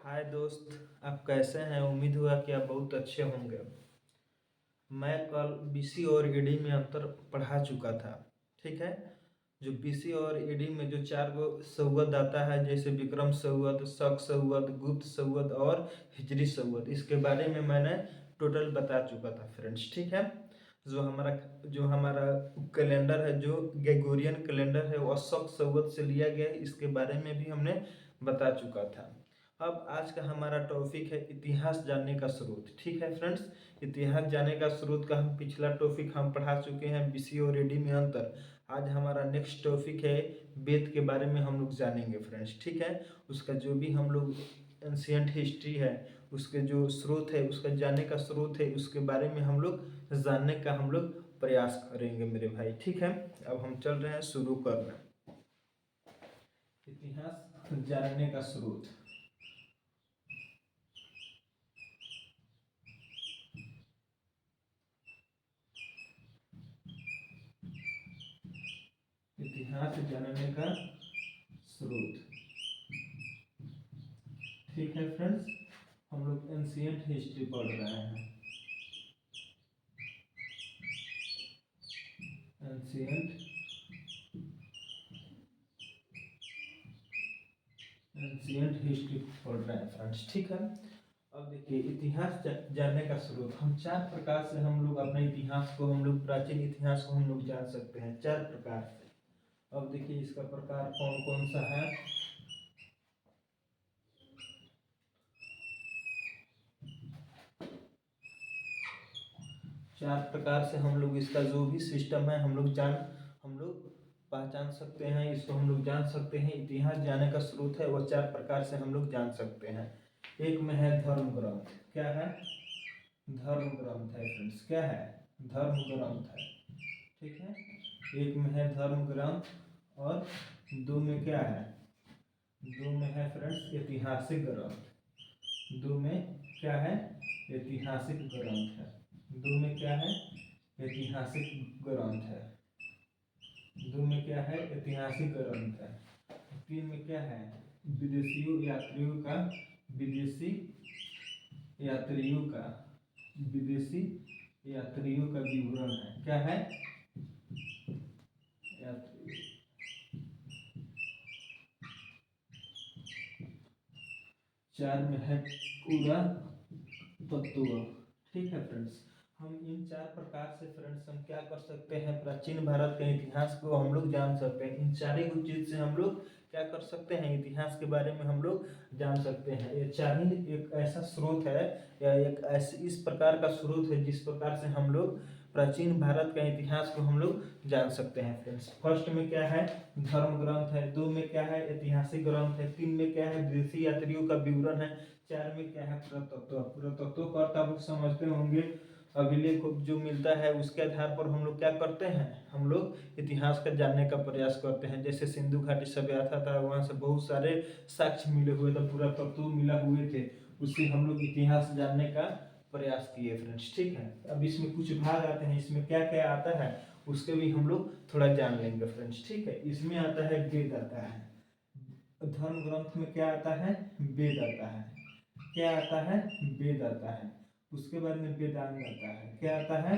हाय दोस्त। आप कैसे हैं? उम्मीद हुआ कि आप बहुत अच्छे होंगे। मैं कल बीसी और ईडी में अंतर पढ़ा चुका था। ठीक है। जो बीसी और ईडी में जो चार गो संवत आता है, जैसे विक्रम संवत, शक संवत, गुप्त संवत और हिजरी संवत, इसके बारे में मैंने टोटल बता चुका था फ्रेंड्स। ठीक है। जो हमारा कैलेंडर है, जो ग्रेगोरियन कैलेंडर है, वो शक संवत से लिया गया है। इसके बारे में भी हमने बता चुका था। अब आज का हमारा टॉपिक है इतिहास जानने का स्रोत। ठीक है फ्रेंड्स। इतिहास जानने का स्रोत का हम पिछला टॉपिक हम पढ़ा चुके हैं, बीसी और एडी में अंतर। आज हमारा नेक्स्ट टॉपिक है वेद के बारे में हम लोग जानेंगे फ्रेंड्स। ठीक है। उसका जो भी हम लोग एंशियंट हिस्ट्री है, उसके जो स्रोत है, उसका जानने का स्रोत है, उसके बारे में हम लोग जानने का हम लोग प्रयास करेंगे मेरे भाई। ठीक है। अब हम चल रहे हैं शुरू करना। इतिहास जानने का स्रोत। इतिहास जानने का स्रोत। ठीक है फ्रेंड्स। हम लोग एंशियंट हिस्ट्री पढ़ रहे हैं। एंशियंट एंशियंट हिस्ट्री पढ़ रहे हैं फ्रेंड्स। ठीक है। अब देखिए इतिहास जानने का स्रोत। हम चार प्रकार से हम लोग अपने इतिहास को, हम लोग प्राचीन इतिहास को हम लोग जान सकते हैं, चार प्रकार से। अब देखिए इसका प्रकार कौन कौन सा है। चार प्रकार से हम लोग इसका जो भी सिस्टम है हम लोग पहचान सकते हैं, इसको हम लोग जान सकते हैं। इतिहास जानने का स्रोत है वो चार प्रकार से हम लोग जान सकते हैं। एक में है धर्म ग्रंथ। क्या है? धर्म ग्रंथ है फ्रेंड्स। क्या है? धर्म ग्रंथ है। ठीक है। एक में है धर्म ग्रंथ और दो में क्या है? दो में है फ्रेंड्स ऐतिहासिक ग्रंथ। दो में क्या है? ऐतिहासिक ग्रंथ है। दो में क्या है? ऐतिहासिक ग्रंथ है। दो में क्या है? ऐतिहासिक ग्रंथ है। तीन में क्या है? विदेशियों यात्रियों का विदेशी यात्रियों का विदेशी यात्रियों का विवरण है। क्या है? यात्री। चार में है पूरा तत्व। ठीक है फ्रेंड्स। हम इन चार प्रकार से फ्रेंड्स हम क्या कर सकते हैं, प्राचीन भारत के इतिहास को हम लोग जान सकते हैं। इन चार ही चीज से हम लोग क्या कर सकते हैं, इतिहास के बारे में हम लोग जान सकते हैं। ये चार ही एक ऐसा स्रोत है या एक ऐसे इस प्रकार का स्रोत है जिस प्रकार से हम लोग प्राचीन भारत का इतिहास को हम लोग जान सकते हैं फ्रेंड्स। फर्स्ट में क्या है? धर्म ग्रंथ है। दो में क्या है? ऐतिहासिक ग्रंथ है। तीन में क्या है? विदेशी यात्रियों का विवरण है। चार में क्या है? पुरातत्व। पुरातत्व का अर्थ आप समझते होंगे, अभिलेख जो मिलता है उसके आधार पर हम लोग क्या करते हैं, हम लोग इतिहास का जानने का प्रयास करते हैं। जैसे सिंधु घाटी सभ्यता था, वहां से बहुत सारे साक्ष्य मिले हुए थे, पुरातत्व मिला हुए थे, उससे हम लोग इतिहास जानने का प्रयास किए फ्रेंड्स। ठीक है। अब इसमें कुछ भाग आते हैं, इसमें क्या क्या आता है उसके भी हम लोग थोड़ा जान लेंगे फ्रेंड्स। ठीक है। इसमें आता है वेद आता है। धर्म ग्रंथ में क्या आता है? वेद आता है। क्या आता है? वेद आता है। उसके बाद में वेदांग आता है। क्या आता है?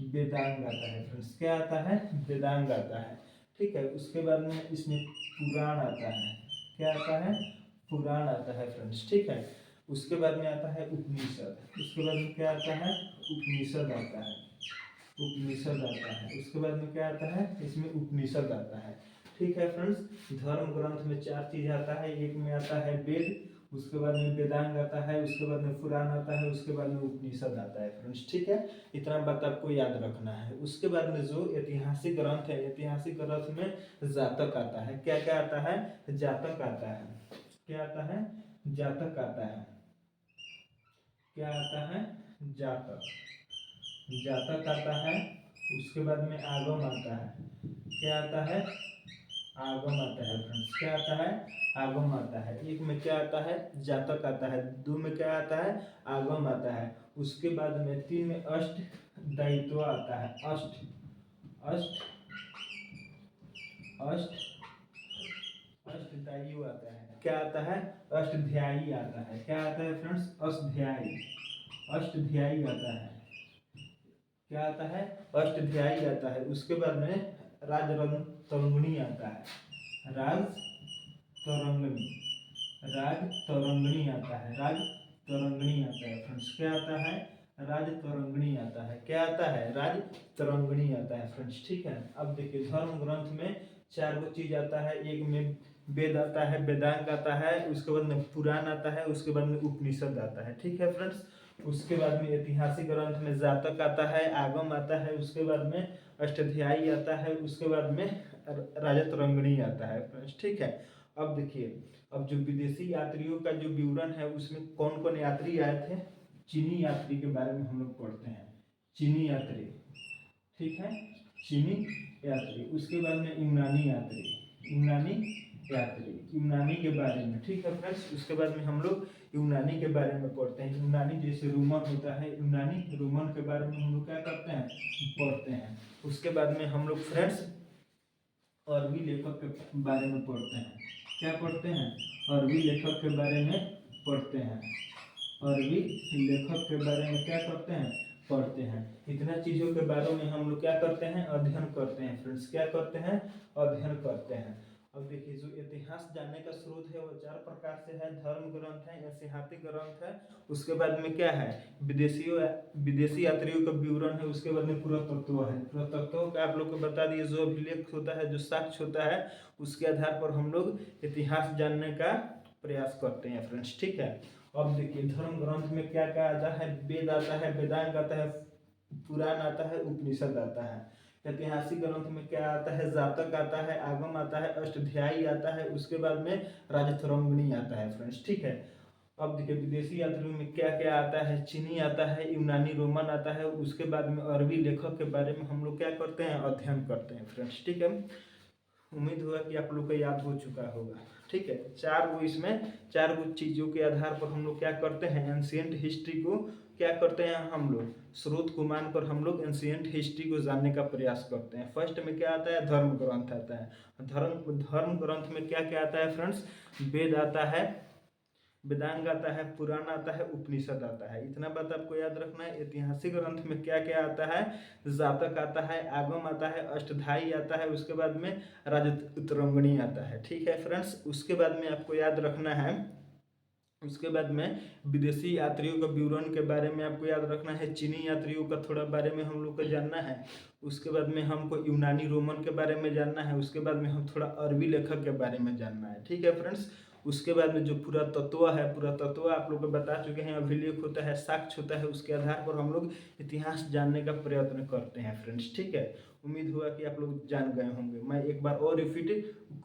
वेदांग आता है फ्रेंड्स। क्या आता है? वेदांग आता है। ठीक है। उसके बाद में इसमें पुराण आता है। क्या आता है? पुराण आता है फ्रेंड्स। ठीक है। उसके बाद में आता है उपनिषद। उसके बाद में क्या आता है? उपनिषद आता है। उपनिषद आता है। उसके बाद में क्या आता है? इसमें उपनिषद आता है। ठीक है फ्रेंड्स। धर्म ग्रंथ में चार चीज आता है। एक में आता है वेद, उसके बाद में वेदांग आता है, उसके बाद में पुराण आता है, उसके बाद में उपनिषद आता है फ्रेंड्स। ठीक है। इतना बात आपको याद रखना है। उसके बाद में जो ऐतिहासिक ग्रंथ है, ऐतिहासिक ग्रंथ में जातक आता है। क्या क्या आता है? जातक आता है। क्या आता है? जातक आता है। क्या आता है? जातक। जातक आता है। उसके बाद में आगम आता है। क्या आता है? आगम आता है फ्रेंड्स। क्या आता है? आगम आता है। एक में क्या आता है? जातक आता है। दो में क्या आता है? आगम आता है। उसके बाद में तीन में अष्ट दायित्व आता है। अष्ट अष्ट अष्ट अष्टध्यायी आता है। क्या आता है? अष्टध्यायी आता है। क्या आता है फ्रेंड्स? अष्टध्यायी, अष्टध्यायी आता है। क्या आता है? अष्टध्यायी आता है। उसके बाद में तरंगिणी आता है। राज तरंगिणी, राज तरंगिणी आता है। राज तरंगिणी आता है फ्रेंड्स। क्या आता है? राज तरंगिणी आता है। क्या आता है? राज तरंगिणी आता है फ्रेंड्स। ठीक है। अब देखिए धर्म ग्रंथ में चार गो चीज आता है। एक में वेद आता है, वेदांग आता है, उसके बाद में पुराण आता है, उसके बाद में उपनिषद आता है। ठीक है फ्रेंड्स। उसके बाद में ऐतिहासिक ग्रंथ में जातक आता है, आगम आता है, उसके बाद में अष्टाध्यायी आता है, उसके बाद में राजा तरंगिणी आता है फ्रेंड्स। ठीक है। अब देखिए, अब जो विदेशी यात्रियों का जो विवरण है उसमें कौन कौन यात्री आए थे। चीनी यात्री के बारे में हम लोग पढ़ते हैं। चीनी यात्री, ठीक है, चीनी यात्री। उसके बाद में यूनानी यात्री, यूनानी यात्री, यूनानी के बारे में। ठीक है फ्रेंड्स। उसके बाद में हम लोग यूनानी के बारे में पढ़ते हैं। यूनानी जैसे रोमन होता है, यूनानी रोमन के बारे में हम लोग क्या करते हैं? पढ़ते हैं। उसके बाद में हम लोग फ्रेंड्स अरबी लेखक के बारे में पढ़ते हैं। क्या पढ़ते हैं? अरबी लेखक के बारे में पढ़ते हैं। अरबी लेखक के बारे में क्या करते हैं? पढ़ते हैं। इतना चीजों के बारे में हम लोग क्या करते हैं? अध्ययन करते हैं फ्रेंड्स। क्या करते हैं? अध्ययन करते हैं। अब देखिए, जो इतिहास जानने का स्रोत है वो चार प्रकार से है। धर्म ग्रंथ है, ऐतिहासिक ग्रंथ है, उसके बाद में क्या है? विदेशी यात्रियों का विवरण है, उसके बाद में पुरातत्व है। पुरातत्व का आप लोग को बता दिए, जो अभिलेख होता है, जो साक्ष्य होता है, उसके आधार पर हम लोग इतिहास जानने का प्रयास करते हैं फ्रेंड्स। ठीक है। अब देखिए धर्म ग्रंथ में क्या क्या आता है? वेद आता है, वेदांग आता है, पुराण आता है, उपनिषद आता है। ऐतिहासिक ग्रंथ में क्या आता है? जातक आता है, आगम आता है, अष्टाध्यायी आता है, उसके बाद में राजतरंगिणी आता है फ्रेंड्स। ठीक है। अब देखिए विदेशी यात्रियों में क्या क्या आता है? चीनी आता है, यूनानी रोमन आता है, उसके बाद में अरबी लेखक के बारे में हम लोग क्या करते हैं? अध्ययन करते हैं फ्रेंड्स। ठीक है। उम्मीद होगा कि आप लोग को याद हो चुका होगा। ठीक है। चार गो चीजों के आधार पर हम लोग क्या करते हैं? एंशियंट हिस्ट्री को क्या करते हैं? हम लोग स्रोत को मानकर हम लोग एंशियंट हिस्ट्री को जानने का प्रयास करते हैं। फर्स्ट में क्या आता है? धर्म ग्रंथ आता है। धर्म ग्रंथ में क्या क्या आता है फ्रेंड्स? वेद आता है, वेदांग आता है, पुराण आता है, उपनिषद आता है। इतना बात आपको याद रखना है। ऐतिहासिक ग्रंथ में क्या क्या आता है? जातक आता है, आगम आता है, अष्टधाई आता है, उसके बाद में राजतरंगिणी आता है। ठीक है फ्रेंड्स। उसके बाद में आपको याद रखना है, उसके बाद में विदेशी यात्रियों का विवरण के बारे में आपको याद रखना है। चीनी यात्रियों का थोड़ा बारे में हम लोग को जानना है। उसके बाद में हमको यूनानी रोमन के बारे में जानना है। उसके बाद में हम थोड़ा अरबी लेखक के बारे में जानना है। ठीक है फ्रेंड्स। उसके बाद में जो पुरातत्व है, पुरातत्व आप लोग को बता चुके हैं, अभिलेख होता है, साक्ष्य होता है, उसके आधार पर हम लोग इतिहास जानने का प्रयत्न करते हैं फ्रेंड्स। ठीक है। उम्मीद हुआ कि आप लोग जान गए होंगे। मैं एक बार और रिपीट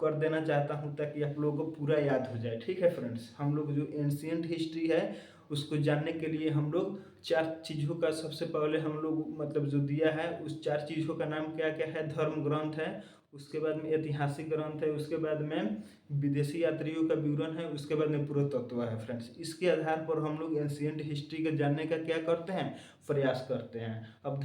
कर देना चाहता हूं ताकि आप लोगों को पूरा याद हो जाए। ठीक है फ्रेंड्स। हम लोग जो एंशियंट हिस्ट्री है उसको जानने के लिए हम लोग चार चीज़ों का सबसे पहले हम लोग मतलब जो दिया है उस चार चीज़ों का नाम क्या क्या है? धर्म ग्रंथ है, उसके बाद में ऐतिहासिक ग्रंथ है, उसके बाद में विदेशी यात्रियों का विवरण है, उसके बाद में पुरातत्व है फ्रेंड्स। इसके आधार पर हम लोग एंशियंट हिस्ट्री के जानने का क्या करते हैं? प्रयास करते हैं। अब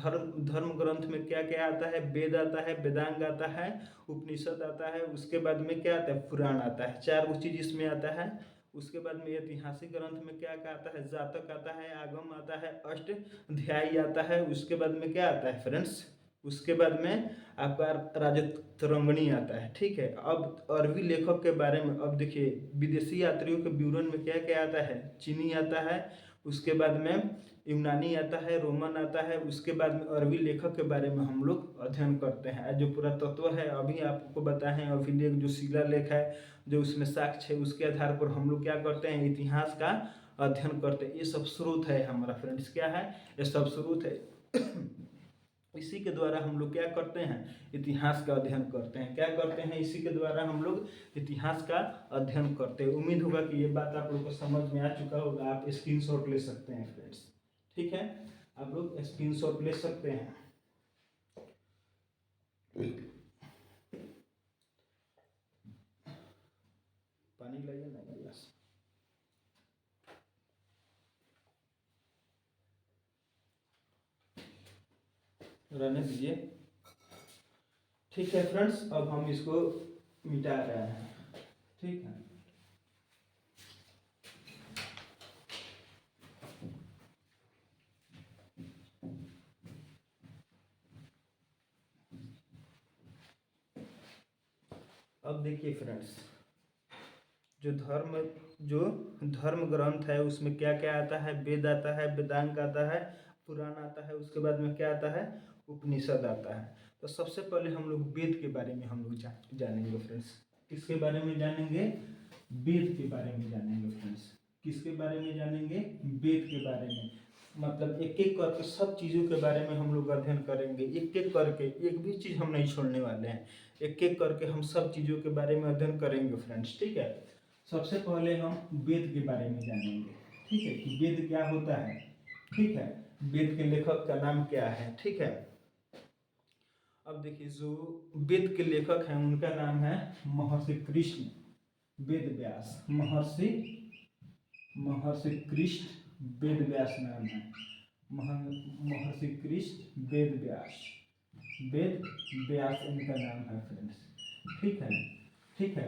धर्म ग्रंथ में क्या क्या आता है? वेद आता है, वेदांग आता है, उपनिषद आता है, उसके बाद में क्या आता है? पुराण आता है। चार वो चीज इसमें आता है। उसके बाद में ऐतिहासिक ग्रंथ में क्या क्या आता है? जातक आता है, आगम आता है, अष्टाध्यायी आता है, उसके बाद में क्या आता है फ्रेंड्स? उसके बाद में आपका राजतरंगिणी आता है। ठीक है। अब अरबी लेखक के बारे में अब देखिए, विदेशी यात्रियों के विवरण में क्या क्या आता है? चीनी आता है, उसके बाद में यूनानी आता है, रोमन आता है, उसके बाद में अरबी लेखक के बारे में हम लोग अध्ययन करते हैं। जो पुरातत्व है अभी आपको बताए हैं, अभिलेख जो शिलालेख है, जो उसमें साक्ष्य है, उसके आधार पर हम लोग क्या करते हैं? इतिहास का अध्ययन करते हैं। ये सब स्रोत है हमारा फ्रेंड्स। क्या है? ये सब स्रोत है। इसी के द्वारा हम लोग क्या करते हैं? इतिहास का अध्ययन करते हैं। क्या करते हैं? इसी के द्वारा हम लोग इतिहास का अध्ययन करते हैं। उम्मीद होगा कि ये बात आप लोग को समझ में आ चुका होगा। आप स्क्रीनशॉट ले सकते हैं फ्रेंड्स। ठीक है। आप लोग स्क्रीनशॉट ले सकते हैं। पानी लाइए ना गिलास। रहने दीजिए। ठीक है फ्रेंड्स। अब हम इसको मिटा रहे हैं। ठीक है। अब देखिए फ्रेंड्स, जो धर्म ग्रंथ है उसमें क्या क्या आता है? वेद आता है, वेदांग आता है, पुराण आता है, उसके बाद में क्या आता है? उपनिषद आता है। तो सबसे पहले हम लोग वेद के बारे में हम लोग जानेंगे फ्रेंड्स। किसके बारे में जानेंगे? वेद के बारे में जानेंगे फ्रेंड्स। किसके बारे में जानेंगे? वेद के बारे में। मतलब एक एक करके सब चीज़ों के बारे में हम लोग अध्ययन करेंगे, एक एक करके, एक भी चीज़ हम नहीं छोड़ने वाले हैं। एक एक करके हम सब चीज़ों के बारे में अध्ययन करेंगे फ्रेंड्स, ठीक है। सबसे पहले हम वेद के बारे में जानेंगे, ठीक है, कि वेद क्या होता है, ठीक है। वेद के लेखक का नाम क्या है, ठीक है। अब देखिए, जो वेद के लेखक हैं उनका नाम है महर्षि कृष्ण वेद व्यास। महर्षि कृष्ण वेद व्यास नाम है। महर्षि कृष्ण वेद व्यास इनका नाम है फ्रेंड्स, ठीक है। ठीक है,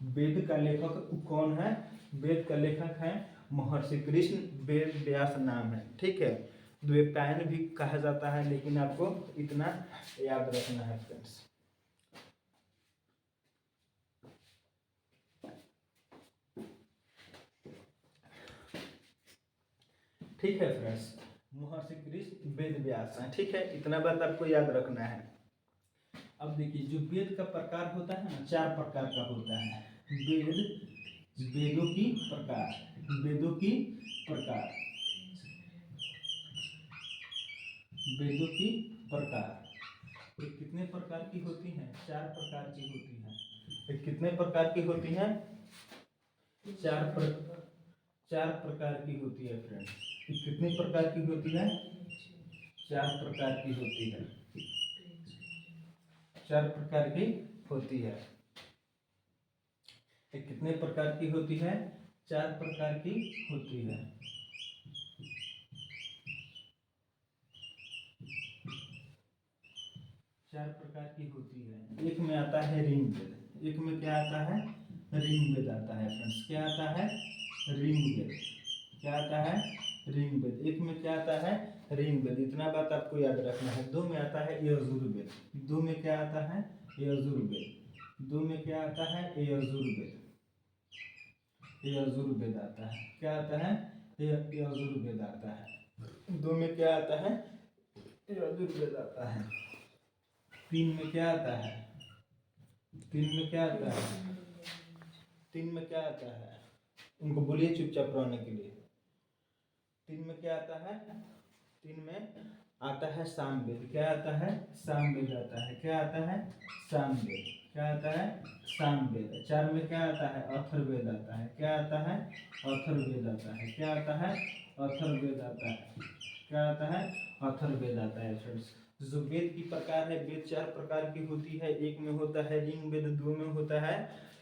वेद का लेखक कौन है? वेद का लेखक है महर्षि कृष्ण वेद व्यास नाम है, ठीक है। द्वैपायन भी कहा जाता है, लेकिन आपको इतना याद रखना है फ्रेंड्स। ठीक है फ्रेंड्स, महर्षि कृष्ण वेद व्यास है, ठीक है। इतना बात आपको याद रखना है। अब देखिए, जो वेद का प्रकार होता है ना, 4 प्रकार का होता है। वेदों की प्रकार, वेदों की प्रकार, वेदों की प्रकार। ये कितने प्रकार की होती हैं? 4 प्रकार की होती हैं। ये कितने प्रकार की होती हैं? 4 प्रकार की होती है फ्रेंड्स। ये कितनी प्रकार की होती है? 4 प्रकार की होती है। 4 प्रकार की होती है। ये कितने प्रकार की होती है? 4 प्रकार की होती है। चार प्रकार की होती है। एक में आता है ऋग्वेद। एक में क्या आता है? ऋग्वेद आता है फ्रेंड्स। क्या आता है? ऋग्वेद। क्या आता है? ऋग्वेद। एक में क्या आता है? ऋग्वेद। इतना बात आपको याद रखना है। 2 में आता है यजुर्वेद। 2 में क्या आता है? यजुर्वेद। 2 में क्या आता है? यजुर्वेद। यजुर्वेद आता है। क्या आता है? यजुर्वेद आता है। 2 में क्या आता है? यजुर्वेद आता है। 3 में क्या आता है? 3 में क्या आता है? 3 में क्या आता है? उनको बोलिए चुपचाप रहने के लिए। 3 में क्या आता है? 3 में आता है सामवेद। क्या आता है? सामवेद आता है। क्या आता है? सामवेद। क्या आता है? सामवेद। 4 में क्या आता है? अथर्ववेद आता है। क्या आता है? अथर्ववेद आता है। क्या आता है? अथर्ववेद आता है। क्या आता है? अथर्ववेद आता है फ्रेंड्स। जो वेद की प्रकार है, वेद 4 प्रकार की होती है। एक में होता है ऋग्वेद, 2 में होता है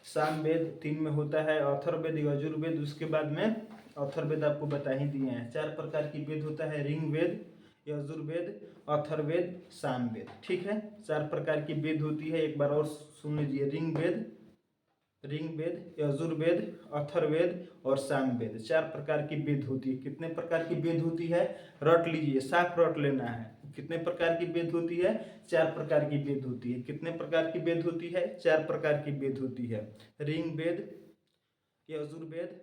सामवेद, 3 में होता है अथर्ववेद, यजुर्वेद। उसके बाद में अथर्ववेद आपको बता ही दिए हैं। 4 प्रकार की वेद होता है, ऋग्वेद, यजुर्वेद, अथर्ववेद, सामवेद, ठीक है। 4 प्रकार की वेद होती है। एक बार और सुन लीजिए, ऋग्वेद, यजुर्वेद, अथर्ववेद और सामवेद। 4 प्रकार की वेद होती है। कितने प्रकार की वेद होती है? रट लीजिए, साफ रट लेना है। कितने प्रकार की वेद होती है? 4 प्रकार की वेद होती है। कितने प्रकार की वेद होती है? 4 प्रकार की वेद होती है। ऋग्वेद, यजुर्वेद,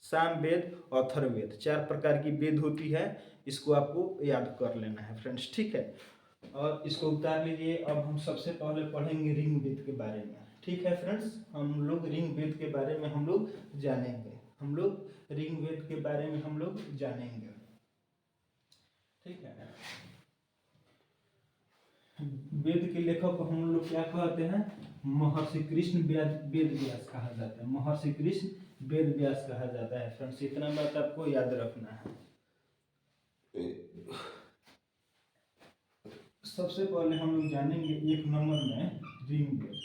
सामवेद, अथर्ववेद। 4 प्रकार की वेद होती है। इसको आपको याद कर लेना है फ्रेंड्स, ठीक है। और इसको उतार लीजिए। अब हम सबसे पहले पढ़ेंगे ऋग्वेद के बारे में, ठीक है फ्रेंड्स। हम लोग ऋग्वेद के बारे में हम लोग जानेंगे। हम लोग ऋग्वेद के बारे में हम लोग जानेंगे, ठीक है। वेद के लेखक को हम लोग क्या कहते हैं? महर्षि कृष्ण वेद व्यास कहा जाता है। महर्षि कृष्ण वेद व्यास कहा जाता है फ्रेंड्स। इतना बात आपको याद रखना है। सबसे पहले हम लोग जानेंगे 1 नंबर में ऋग्वेद।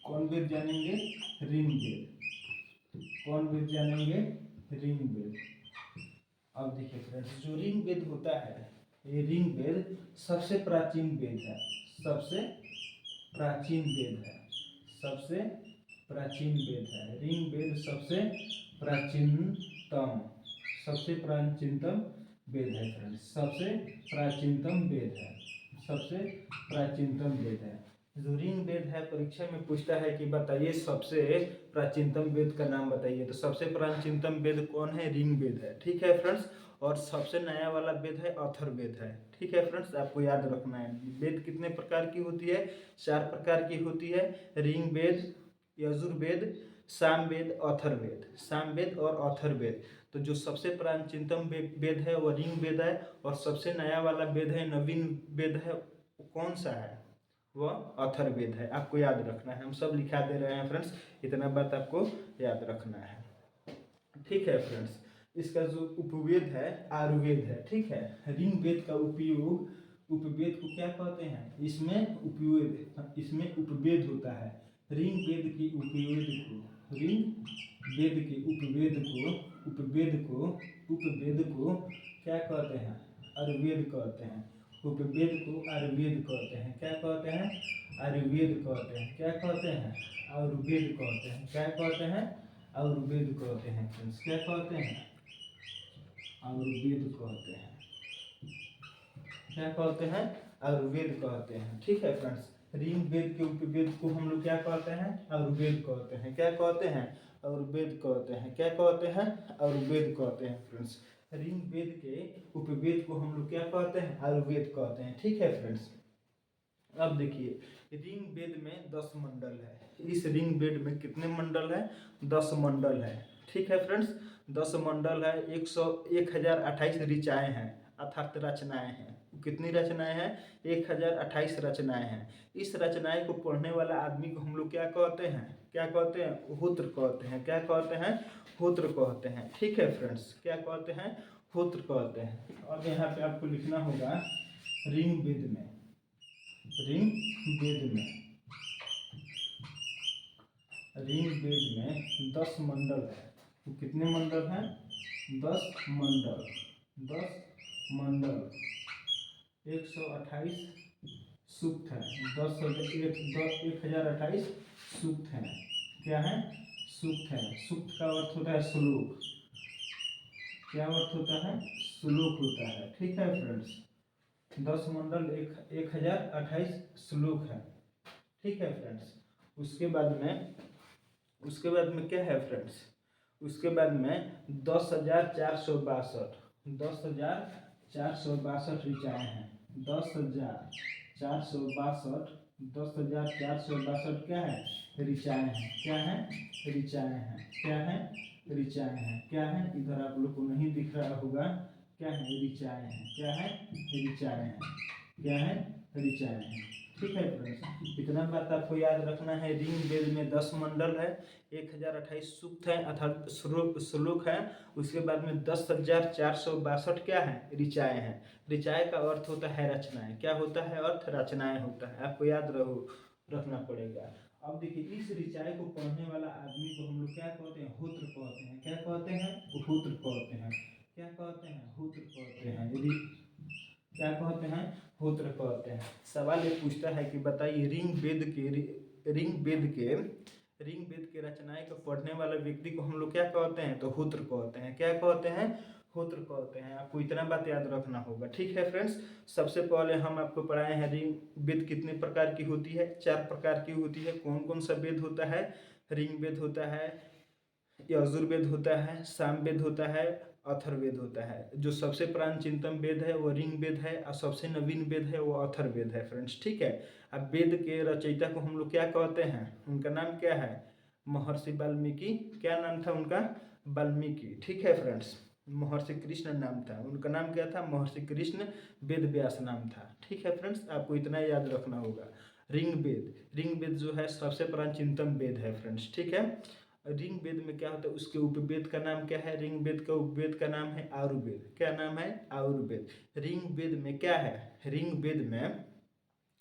कौन वेद जानेंगे? ऋग्वेद। कौन वेद जानेंगे? ऋग्वेद। अब देखिए फ्रेंड्स, जो ऋग्वेद होता है, ये ऋग्वेद सबसे प्राचीन वेद है। सबसे प्राचीन वेद है। सबसे प्राचीन वेद है। ऋग वेद सबसे प्राचीनतम वेद है फ्रेंड्स, सबसे प्राचीनतम वेद है। जो ऋग वेद है परीक्षा में पूछता है कि बताइए सबसे प्राचीनतम वेद का नाम बताइए, तो सबसे प्राचीनतम वेद कौन है? ऋग वेद है। ठीक है फ्रेंड्स, और सबसे नया वाला वेद है अथर्ववेद है। ठीक है फ्रेंड्स, आपको याद रखना है। वेद कितने प्रकार की होती है? 4 प्रकार की होती है। ऋग्वेद, यजुर्वेद, सामवेद, और अथर्ववेद। तो जो सबसे प्राचीनतम वेद है वो ऋग्वेद है, और सबसे नया वाला वेद है, नवीन वेद है, वो कौन सा है? वह अथर्ववेद है। आपको याद रखना है, हम सब लिखा दे रहे हैं फ्रेंड्स, इतना बात आपको याद रखना है। ठीक है फ्रेंड्स, इसका जो उपवेद है आयुर्वेद है। ठीक है, ऋग्वेद का उपयोग, उपवेद को क्या कहते हैं? इसमें उपवेद होता है। ऋग्वेद के उपवेद को क्या कहते हैं? आयुर्वेद कहते हैं। उपवेद को आयुर्वेद कहते हैं। क्या कहते हैं? आयुर्वेद कहते हैं। क्या कहते हैं? आयुर्वेद कहते हैं। क्या कहते हैं? आयुर्वेद कहते हैं फ्रेंड्स। क्या कहते हैं? आयुर्वेद कहते हैं। क्या कहते हैं? आयुर्वेद कहते हैं। ठीक है फ्रेंड्स, ऋग्वेद के उपवेद को हम लोग क्या कहते हैं? आयुर्वेद कहते हैं। क्या कहते हैं? आयुर्वेद कहते हैं। क्या कहते हैं? आयुर्वेद कहते हैं फ्रेंड्स। ऋग्वेद के उपवेद को हम लोग क्या कहते हैं? आयुर्वेद कहते हैं। ठीक है फ्रेंड्स, अब देखिए ऋग्वेद में 10 मंडल है। इस ऋग्वेद में कितने मंडल है? 10 मंडल है। ठीक है फ्रेंड्स, 10 मंडल है। 1028 ऋचाएँ हैं, अर्थात रचनाएं हैं। कितनी रचनाएं हैं? 1028 रचनाएं हैं। इस रचनाएं को पढ़ने वाला आदमी को हम लोग क्या कहते हैं? क्या कहते हैं? होत्र कहते हैं। क्या कहते हैं? होत्र कहते हैं। ठीक है फ्रेंड्स, क्या कहते हैं? होत्र कहते हैं। और यहाँ पे आपको लिखना होगा ऋग्वेद में 10 मंडल है। तो कितने मंडल हैं? 10 मंडल। 128 सूक्त है। 1028 सूक्त है। क्या है? सूक्त है। सूक्त का अर्थ होता है श्लोक। क्या अर्थ होता है? श्लोक होता है। ठीक है फ्रेंड्स, 10 मंडल 1028 श्लोक है। ठीक है फ्रेंड्स, उसके बाद में क्या है फ्रेंड्स? उसके बाद में 10,462 ऋचाएँ हैं। 10,462 क्या है? ऋचाएँ हैं। क्या है? ऋचाएँ हैं। क्या है? ऋचाएँ हैं। क्या है? इधर आप लोग को नहीं दिख रहा होगा। क्या है? ऋचाएँ हैं। क्या है? ऋचाएँ हैं। क्या है? ऋचाएँ हैं। ठीक है फ्रेंड्स, इतना बात आपको याद रखना है। ऋग्वेद में 10 मंडल है, 1028 सूक्त है अर्थात श्लोक है। उसके बाद में 10,462 क्या है? ऋचाएँ हैं। ऋचाएँ का अर्थ होता है रचनाएं। क्या होता है? अर्थ रचनाएं होता है। आपको याद रखना पड़ेगा। अब देखिए, इस ऋचाएँ को पढ़ने वाला आदमी को हम लोग क्या कहते हैं? होत्र कहते हैं। क्या कहते हैं? होत्र कहते हैं। क्या कहते हैं? होत्र कहते हैं। क्या कहते हैं? होत्र कहते हैं। सवाल ये पूछता है कि बताइए ऋग्वेद के रचनाएं को पढ़ने वाले व्यक्ति को हम लोग क्या कहते हैं? तो होत्र कहते हैं। क्या कहते हैं? होत्र कहते हैं। आपको इतना बात याद रखना होगा। ठीक है फ्रेंड्स, सबसे पहले हम आपको पढ़ाए हैं ऋग्वेद कितने प्रकार की होती है? 4 प्रकार की होती है। कौन कौन सा वेद होता है? ऋग्वेद होता है, यजुर्वेद होता है, सामवेद होता है, अथर्ववेद होता है। जो सबसे प्राचीनतम वेद है वो ऋग्वेद है, और सबसे नवीन वेद है वो अथर्ववेद है फ्रेंड्स। ठीक है, अब वेद के रचयिता को हम लोग क्या कहते हैं? उनका नाम क्या है? महर्षि वाल्मीकि। क्या नाम था उनका? वाल्मीकि। ठीक है फ्रेंड्स, महर्षि कृष्ण नाम था। उनका नाम क्या था? महर्षि कृष्ण वेद व्यास नाम था। ठीक है फ्रेंड्स, आपको इतना याद रखना होगा। ऋग्वेद जो है सबसे प्राचीनतम वेद है फ्रेंड्स। ठीक है, ऋग्वेद में क्या होता है? उसके उपवेद का नाम क्या है? ऋग्वेद का उपवेद का नाम है आयुर्वेद। क्या नाम है? आयुर्वेद। ऋग्वेद में क्या है? ऋग्वेद में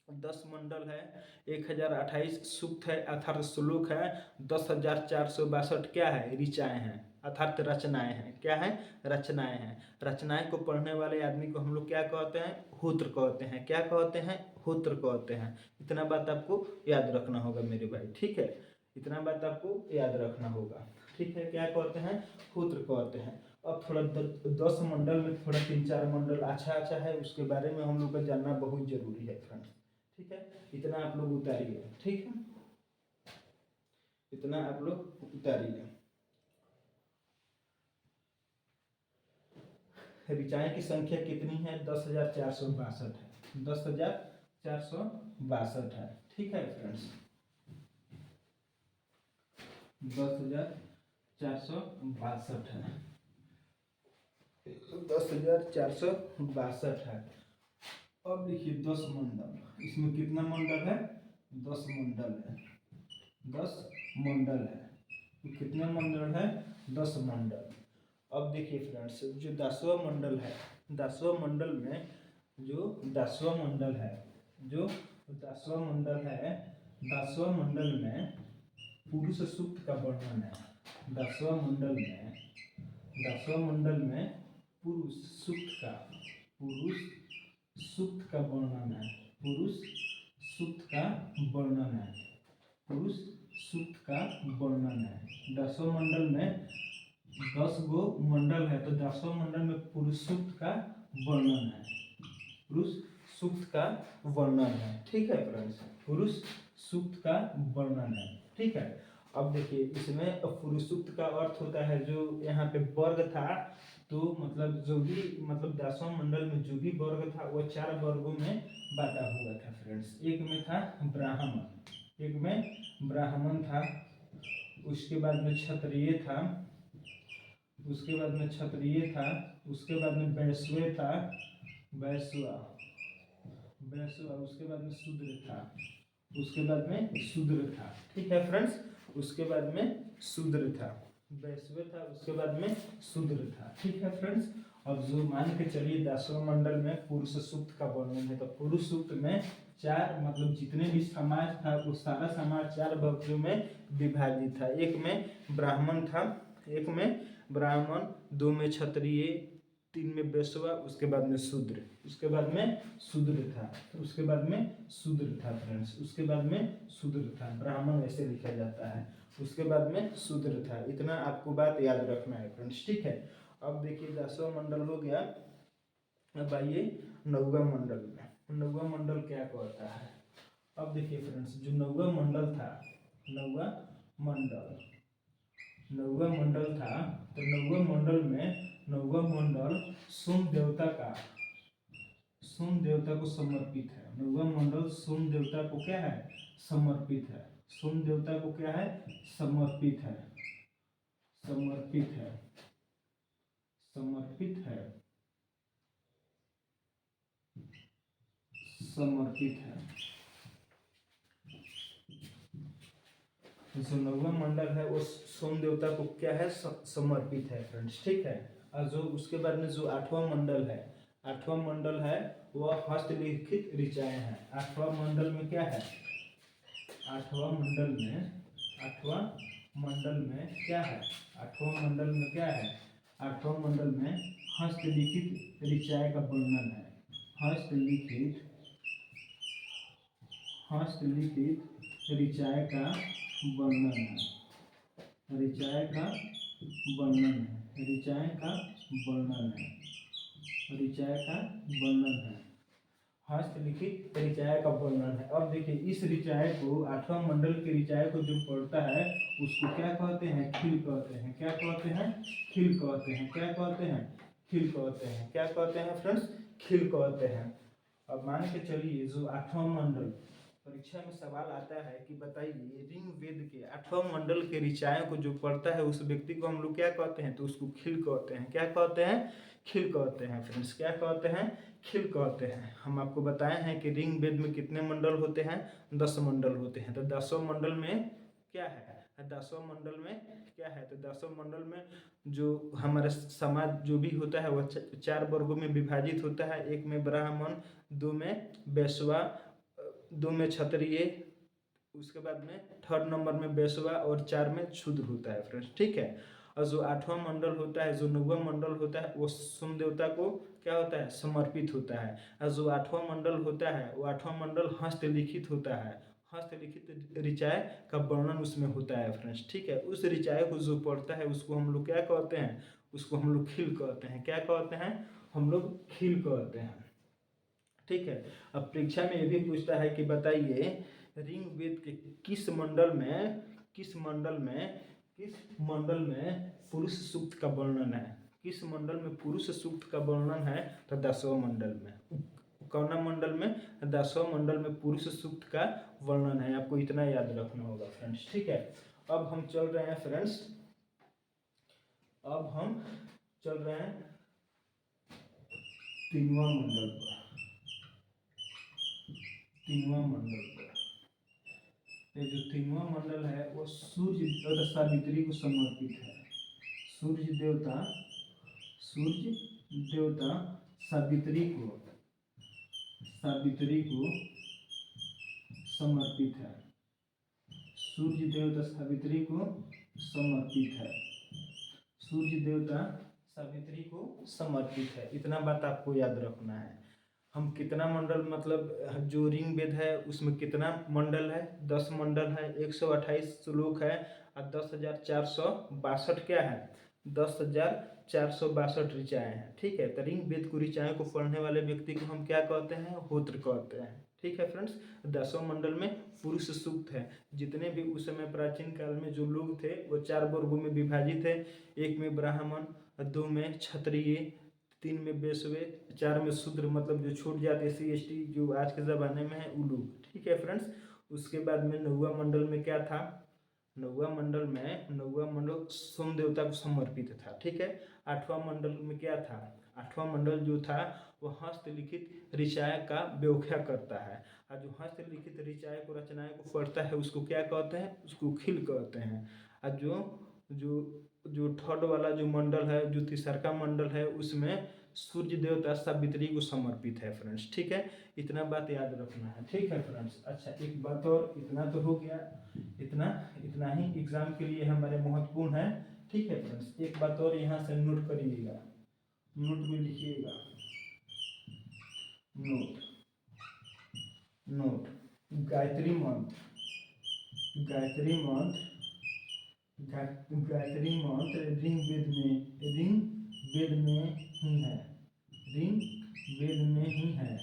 10 मंडल है, 1028 सूक्त है अर्थात श्लोक है, 10,462 क्या है? ऋचाएँ हैं अर्थात रचनाएं हैं। क्या है? रचनाएं हैं। रचनाएं को पढ़ने वाले आदमी को हम लोग क्या कहते हैं? होत्र कहते हैं। क्या कहते हैं? होत्र कहते हैं। इतना बात आपको याद रखना होगा मेरे भाई। ठीक है, इतना बात आपको याद रखना होगा। ठीक है, क्या कहते हैं, पुत्र कहते हैं। अब थोड़ा 10 मंडल में थोड़ा 3-4 मंडल अच्छा है, उसके बारे में हम लोग को जानना बहुत जरूरी है फ्रेंड्स। ठीक है, इतना आप लोग उतारिए। ठीक है, इतना आप लोग उतारिए। ऋचाएं की संख्या कितनी है, 10,462 है, 10,462 है। ठीक है फ्रेंड्स, 10,462 है, 10,462 है। अब देखिए 10 मंडल, इसमें कितना मंडल है, 10 मंडल है, 10 मंडल है। तो कितने मंडल है, 10 मंडल। अब देखिए फ्रेंड्स, जो 10वां मंडल है, 10वां मंडल में जो 10वां मंडल है, जो 10वां मंडल है, 10वां मंडल में पुरुष सूक्त का वर्णन है। 10वां मंडल में, 10वां मंडल में पुरुष सूक्त का, पुरुष सूक्त का वर्णन है, पुरुष सूक्त का वर्णन है, पुरुष सूक्त का वर्णन है। 10वां मंडल में 10 गो मंडल है, तो 10वां मंडल में पुरुष सूक्त का वर्णन है, पुरुष सूक्त का वर्णन है। ठीक है फ्रेंड्स, पुरुष सूक्त का वर्णन है। ठीक है, अब देखिए इसमें पुरुष सूक्त का अर्थ होता है, जो यहाँ पे वर्ग था, तो मतलब जो भी मतलब 10वां मंडल में जो भी वर्ग था वो 4 वर्गों में बांटा हुआ था फ्रेंड्स। एक में था ब्राह्मण, एक में ब्राह्मण था, उसके बाद में क्षत्रिय था, उसके बाद में क्षत्रिय था, उसके बाद में वैश्य था, वैश्य, उसके बाद में शूद्र था, उसके बाद में शूद्र था। ठीक है फ्रेंड्स, उसके बाद में शूद्र था, वैश्य था, उसके बाद में शूद्र था। ठीक है फ्रेंड्स, अब जो मान के चलिए 10वां मंडल में पुरुष सूक्त का वर्णन है, तो पुरुष सूक्त में 4 मतलब जितने भी समाज था वो सारा समाज 4 वर्गों में विभाजित था। एक में ब्राह्मण था, एक में ब्राह्मण, 2 में क्षत्रिय, 3 में वैश्य, उसके बाद में शूद्र, उसके बाद में शूद्र था, उसके बाद में शूद्र था फ्रेंड्स, उसके बाद में शूद्र था, ब्राह्मण ऐसे लिखा जाता है, उसके बाद में शूद्र था। इतना आपको बात याद रखना है फ्रेंड्स। ठीक है, अब देखिए 10वां मंडल हो गया। अब आइए 9वां मंडल में, 9वां मंडल क्या कहता है। अब देखिए फ्रेंड्स, जो 9वां मंडल था, 9वां मंडल, 9वां मंडल था, तो 9वां मंडल में 9वां मंडल सोम देवता का, सोम देवता को समर्पित है। 9वां मंडल सोम देवता को क्या है, समर्पित है, सोम देवता को क्या है, समर्पित है, समर्पित है, समर्पित है, समर्पित है। जो 9वां मंडल है वो सोम देवता को क्या है, समर्पित है फ्रेंड्स। ठीक है, और जो उसके बाद में जो 8वां मंडल है, 8वां मंडल है वह हस्तलिखित ऋचाएं हैं। 8वां मंडल में क्या है, 8वां मंडल में, 8वां मंडल में क्या है, 8वां मंडल में क्या है, 8वां मंडल में हस्तलिखित ऋचाएं का वर्णन है, हस्तलिखित, हस्तलिखित ऋचाएं का वर्णन है, ऋचाएं का वर्णन है, ऋचाएं का वर्णन है, ऋचाएं का वर्णन है, हस्तलिखित ऋचाएं का वर्णन है। अब देखिए इस ऋचाएं को, 8वां मंडल की ऋचाएं को जो पढ़ता है उसको क्या कहते हैं, खिल कहते हैं। क्या कहते हैं, खिल कहते हैं। क्या कहते हैं, खिल कहते हैं। क्या कहते हैं फ्रेंड्स, खिल कहते हैं। अब मान के चलिए जो 8वां मंडल, परीक्षा में सवाल आता है कि बताइए ऋग वेद के 8वां मंडल के ऋचाएं को जो पढ़ता है उस व्यक्ति को हम लोग क्या कहते हैं, तो उसको खिल कहते हैं। क्या कहते हैं, खिल कहते हैं फ्रेंड्स। क्या कहते हैं, खिल कहते हैं। हम आपको बताए हैं कि ऋग वेद में कितने मंडल होते हैं, 10 मंडल होते हैं। तो 10वां मंडल में क्या है, 10वां मंडल में क्या है, तो 10वां मंडल में जो हमारा समाज जो भी होता है वह 4 वर्गों में विभाजित होता है। एक में ब्राह्मण, 2 में वैश्य, 2 में क्षत्रिय, उसके बाद में 3rd नंबर में वैश्य और 4 में शूद्र होता है फ्रेंड्स। ठीक है, और जो 8वां मंडल होता है, जो 9वां मंडल होता है वो सोम देवता को क्या होता है, समर्पित होता है। और जो 8वां मंडल होता है वो 8वां मंडल हस्तलिखित होता है, हस्तलिखित ऋचाएँ का वर्णन उसमें होता है फ्रेंड्स, ठीक है। उस ऋचाएँ को जो पढ़ता है उसको हम लोग क्या कहते हैं, उसको हम लोग खिल कहते हैं। क्या कहते हैं, हम लोग खिल कहते हैं, ठीक है। अब परीक्षा में ये भी पूछता है कि बताइए ऋग्वेद के किस मंडल में पुरुष सूक्त का वर्णन है, किस मंडल में पुरुष सूक्त का वर्णन है, तो 10वें मंडल में। कौन मंडल में, 10वें मंडल में पुरुष सूक्त का वर्णन है। आपको इतना याद रखना होगा फ्रेंड्स, ठीक है। अब हम चल रहे हैं फ्रेंड्स, अब हम चल रहे हैं 3वां मंडल पर, 3वां मंडल पर। ये जो 3वां मंडल है वो सूर्य और सावित्री को समर्पित है। सूर्य देवता सावित्री को समर्पित है। सूर्य देवता सावित्री को समर्पित है। सूर्य देवता सावित्री को समर्पित है। इतना बात आपको याद रखना है। हम कितना मंडल, मतलब जो ऋग्वेद है उसमें कितना मंडल है, 10 मंडल है, 128 श्लोक है और 10,462 क्या है, 10,462 ऋचाएँ हैं, ठीक है। तो ऋग्वेद को ऋचाएँ को पढ़ने वाले व्यक्ति को हम क्या कहते हैं, होत्र कहते हैं, ठीक है फ्रेंड्स। 10वें मंडल में पुरुष सूक्त है। जितने भी उस समय प्राचीन काल में जो लोग थे वो 4 वर्गों में विभाजित है। 1 में ब्राह्मण, 2 में क्षत्रिय, 3 में वैश्य, 4 में शूद्र, मतलब जो छूट जाते SC ST जो आज के ज़माने में है वो लोग, ठीक है फ्रेंड्स। उसके बाद में 9वां मंडल में क्या था, 9वां मंडल सोम देवता को समर्पित था, ठीक है। 8वां मंडल में क्या था, 8वां मंडल जो था वो हस्तलिखित ऋचाएँ का व्याख्या करता है। और जो हस्तलिखित ऋचाएँ को, रचनाएँ को पढ़ता है उसको क्या कहते हैं, उसको खिल कहते हैं। और जो थर्ड वाला जो मंडल है, जो तीसरा मंडल है, उसमें सूर्य देवता सावित्री को समर्पित है फ्रेंड्स, ठीक है। इतना बात याद रखना है, ठीक है फ्रेंड्स। अच्छा, एक बात और, इतना तो हो गया, इतना ही एग्जाम के लिए हमारे महत्वपूर्ण है, ठीक है फ्रेंड्स। एक बात और यहाँ से नोट करिएगा, नोट में लिखिएगा, नोट गायत्री मंत्र ऋग्वेद में ही है।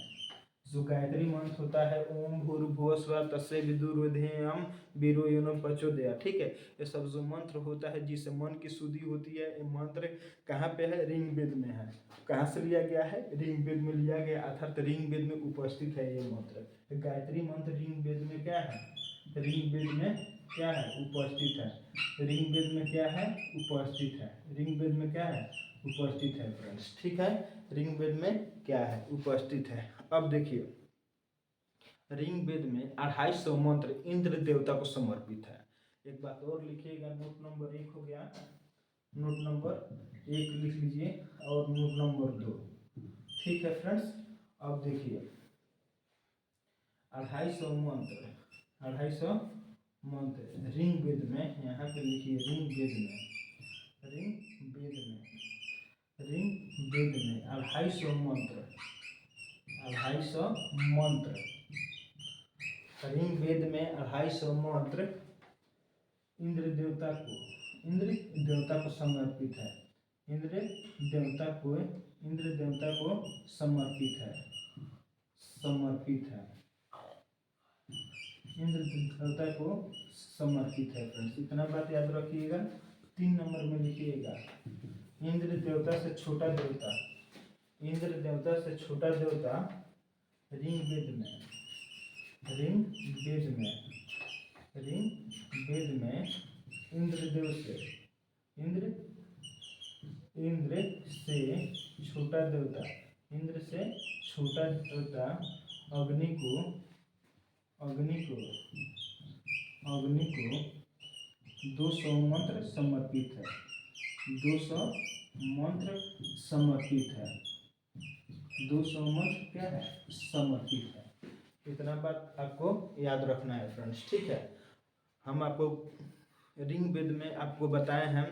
जो गायत्री मंत्र होता है, ओम भूर्भुवः स्वः तत्सवितुर्वरेण्यं भर्गो यो न प्रचोदयात्, ठीक है। ये सब जो मंत्र होता है जिससे मन की शुद्धि होती है, ये मंत्र कहाँ पे है, ऋग्वेद में है। कहाँ से लिया गया है, ऋग्वेद में लिया गया, अर्थात ऋग्वेद में उपस्थित है ये मंत्र। गायत्री मंत्र ऋग्वेद में क्या है, ऋग्वेद में क्या है, उपस्थित है। ऋग्वेद में क्या है, उपस्थित है। ऋग्वेद में क्या है, उपस्थित है फ्रेंड्स, ठीक है। ऋग्वेद में क्या है, उपस्थित है। अब देखिए, ऋग्वेद में 250 मंत्र इंद्र देवता को समर्पित है। एक बात और लिखिएगा, नोट नंबर 1 हो गया, नोट नंबर 1 लिख लीजिए और नोट नंबर 2, ठीक है फ्रेंड्स। अब देखिए 250 मंत्र ऋग्वेद में, यहाँ पे लिखिए ऋग्वेद में 250 मंत्र, 250 मंत्र ऋग्वेद में 250 मंत्र इंद्र देवता को समर्पित है। इंद्र देवता को समर्पित है। इंद्र देवता को समर्पित है फ्रेंड्स, इतना बात याद रखिएगा। 3 नंबर में लिखिएगा, इंद्र देवता से छोटा देवता, इंद्र देवता से छोटा देवता ऋग्वेद में इंद्र से छोटा देवता अग्नि को 200 मंत्र समर्पित है। 200 मंत्र समर्पित है। 200 मंत्र क्या है, समर्पित है। इतना बात आपको याद रखना है फ्रेंड्स, ठीक है। हम आपको ऋग्वेद में आपको बताए हैं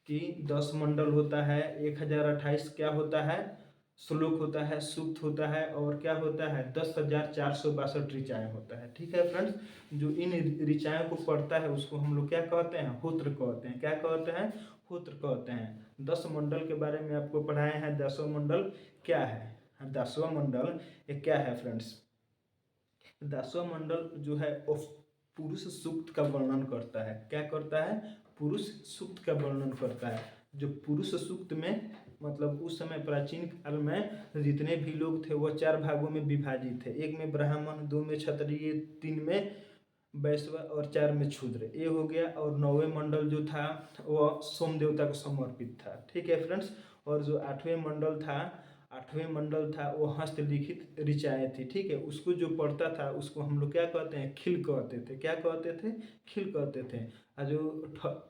कि 10 मंडल होता है, 1028 क्या होता है, श्लोक होता है, सूक्त होता है, और क्या होता है 10,462 ऋचाएँ होता है। ठीक है फ्रेंड्स, जो इन ऋचाएँ को पढ़ता है उसको हम लोग क्या कहते हैं, होत्र कहते हैं। क्या कहते हैं, होत्र कहते हैं। 10 मंडल के बारे में आपको पढ़ाए हैं। 10वां मंडल क्या है, 10वां मंडल ये क्या है फ्रेंड्स, 10वां मंडल जो है वो पुरुष सूक्त का वर्णन करता है। क्या करता है, पुरुष सूक्त का वर्णन करता है। जो पुरुष सूक्त में मतलब उस समय प्राचीन काल में जितने भी लोग थे वो 4 भागों में विभाजित थे। एक में ब्राह्मण, 2 में क्षत्रिय, 3 में वैश्य और 4 में शूद्र, ये हो गया। और 9वें मंडल जो था वह सोम देवता को समर्पित था। ठीक है फ्रेंड्स, और जो 8वें मंडल था वो हस्तलिखित ऋचाएँ थी। ठीक है, उसको जो पढ़ता था उसको हम लोग क्या कहते हैं, खिल कहते थे। क्या कहते थे, खिल कहते थे। और जो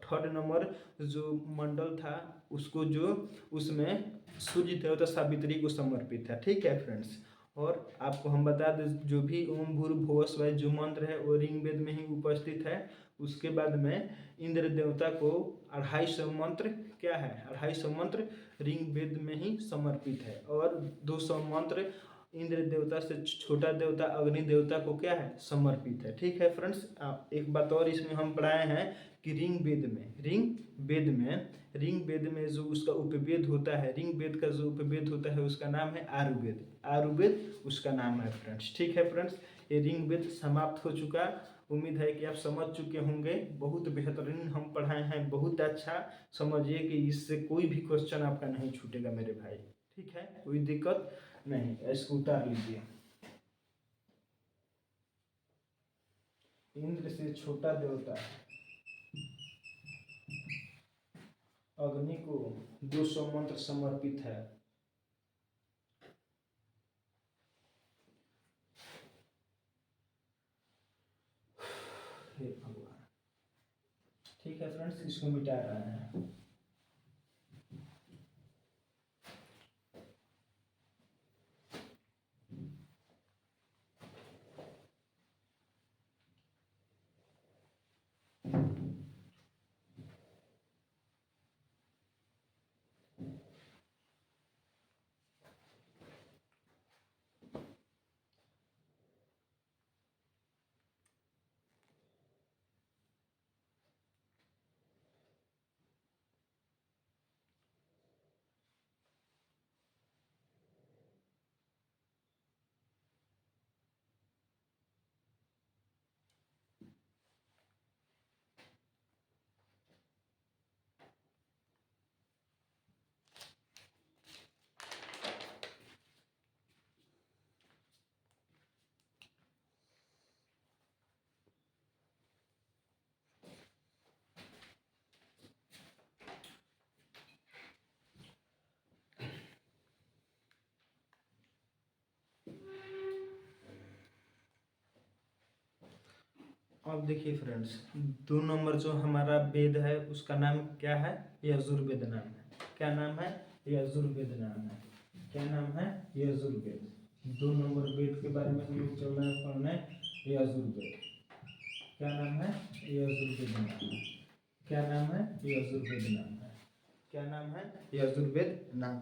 थर्ड नंबर जो मंडल था उसको जो उसमें सूर्य देवता सावित्री को समर्पित था। ठीक है फ्रेंड्स, और आपको हम बता दें जो भी ओम भूर्भुवः स्वः जो मंत्र है वो ऋग्वेद में ही उपस्थित है। उसके बाद में इंद्र देवता को 250 मंत्र क्या है, 250 मंत्र ऋग्वेद में ही समर्पित है। और 200 मंत्र इंद्र देवता से छोटा देवता अग्नि देवता को क्या है, समर्पित है। ठीक है फ्रेंड्स, एक बात और इसमें हम पढ़ाए हैं कि ऋग्वेद में जो उसका उपवेद होता है, ऋग्वेद का जो उपवेद होता है उसका नाम है आयुर्वेद। आयुर्वेद उसका नाम है फ्रेंड्स। ठीक है फ्रेंड्स, ये ऋग्वेद समाप्त हो चुका। उम्मीद है कि आप समझ चुके होंगे। बहुत बेहतरीन हम पढ़ाए हैं, बहुत अच्छा। समझिए कि इससे कोई भी क्वेश्चन आपका नहीं छूटेगा मेरे भाई। ठीक है, कोई दिक्कत नहीं, इसको उतार लीजिए। इंद्र से छोटा देवता अग्नि को 200 मंत्र समर्पित है। हे भगवान। ठीक है फ्रेंड्स, इसको मिटा रहे हैं। अब देखिए फ्रेंड्स, 2 नंबर जो हमारा वेद है उसका नाम क्या है, यजुर्वेद नाम है। क्या नाम है, यजुर्वेद नाम है। क्या नाम है, यजुर्वेद। 2 नंबर वेद के बारे में हम लोग चल रहे हैं पढ़ने, यजुर्वेद। क्या नाम है, यजुर्वेद नाम है। क्या नाम है, यजुर्वेद नाम है। क्या नाम है, यजुर्वेद नाम।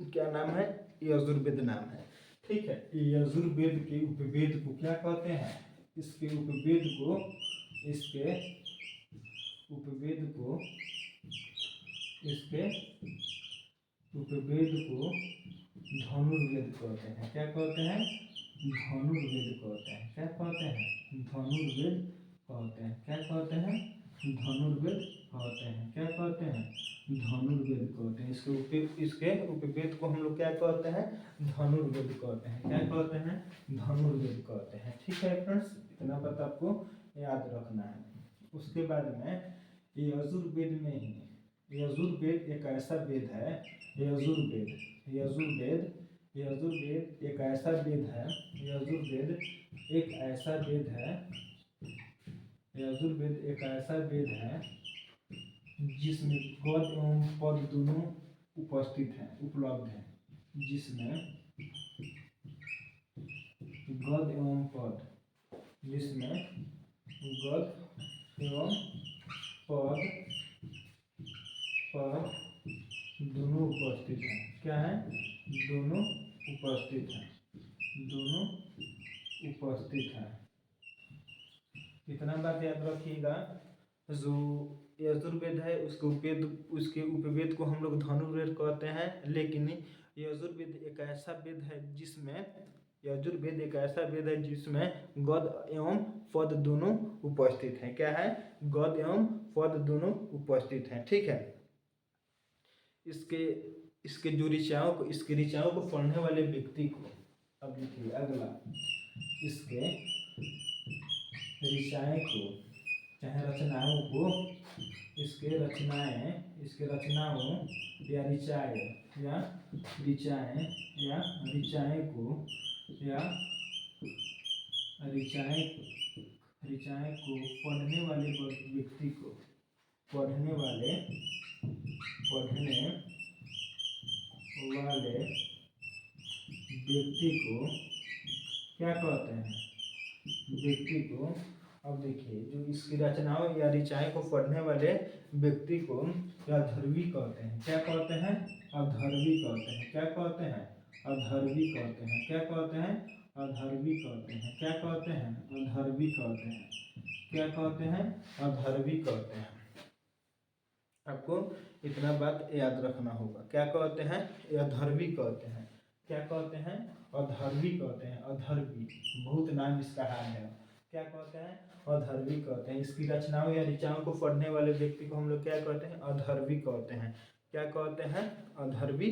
क्या नाम है, यजुर्वेद नाम है। ठीक है, यजुर्वेद के उपवेद को क्या कहते हैं, इसके उपवेद को इसके उपवेद को इसके उपवेद को धनुर्वेद कहते हैं। क्या कहते हैं, धनुर्वेद कहते हैं। क्या कहते हैं, धनुर्वेद कहते हैं। क्या कहते हैं, धनुर्वेद कहते हैं। क्या कहते हैं, धनुर्वेद कहते हैं। इसके उपवेद को हम लोग क्या कहते हैं, धनुर्वेद कहते हैं। क्या कहते हैं, धनुर्वेद कहते हैं। ठीक है फ्रेंड्स, इतना बात आपको याद रखना है। उसके बाद में यजुर्वेद में ही, यजुर्वेद एक ऐसा वेद है, यजुर्वेद यजुर्वेद यजुर्वेद एक ऐसा वेद है, यजुर्वेद एक ऐसा वेद है, यजुर्वेद एक ऐसा वेद है जिसमें गद एवं पद दोनों उपस्थित हैं, उपलब्ध हैं। जिसमें गद एवं पद, जिसमें गद एवं पद दोनों उपस्थित हैं। क्या है, दोनों उपस्थित हैं, दोनों उपस्थित हैं। इतना बात याद रखिएगा, जो यजुर्वेद है उसके उपवेद को हम लोग धनुर्वेद कहते हैं, लेकिन यजुर्वेद एक ऐसा वेद है जिसमें यजुर्वेद एक ऐसा वेद है जिसमें गद एवं पद दोनों उपस्थित हैं। क्या है? गद एवं पद दोनों उपस्थित हैं। ठीक है। इसके इसके जो ऋचाओं को पढ़ने वाले व्यक्ति को, अब लिखिए अगला, इसके ऋचाएँ को चाहे रचनाओं को, इसके रचनाओं या ऋचाएँ को पढ़ने वाले व्यक्ति को क्या कहते हैं? व्यक्ति को, अब देखिए, जो इसकी रचनाओं या ऋचाएँ को पढ़ने वाले व्यक्ति को अधर्वी कहते हैं। क्या कहते हैं? अधर्वी कहते हैं। क्या कहते हैं? अधर्वी कहते हैं। क्या कहते हैं? अधर्वी कहते हैं। क्या कहते हैं? अधर्वी कहते हैं। क्या कहते हैं? अधर्वी कहते हैं। आपको इतना बात याद रखना होगा। क्या कहते हैं? अधर्वी कहते हैं। क्या कहते हैं? अधर्वी कहते हैं। अधर्वी, बहुत नाम इसका हाल है। क्या कहते हैं? अधर्वी कहते हैं। इसकी रचनाओं या ऋचाओं को पढ़ने वाले व्यक्ति को हम लोग क्या कहते हैं? अधर्वी कहते हैं। क्या कहते हैं? अधर्वी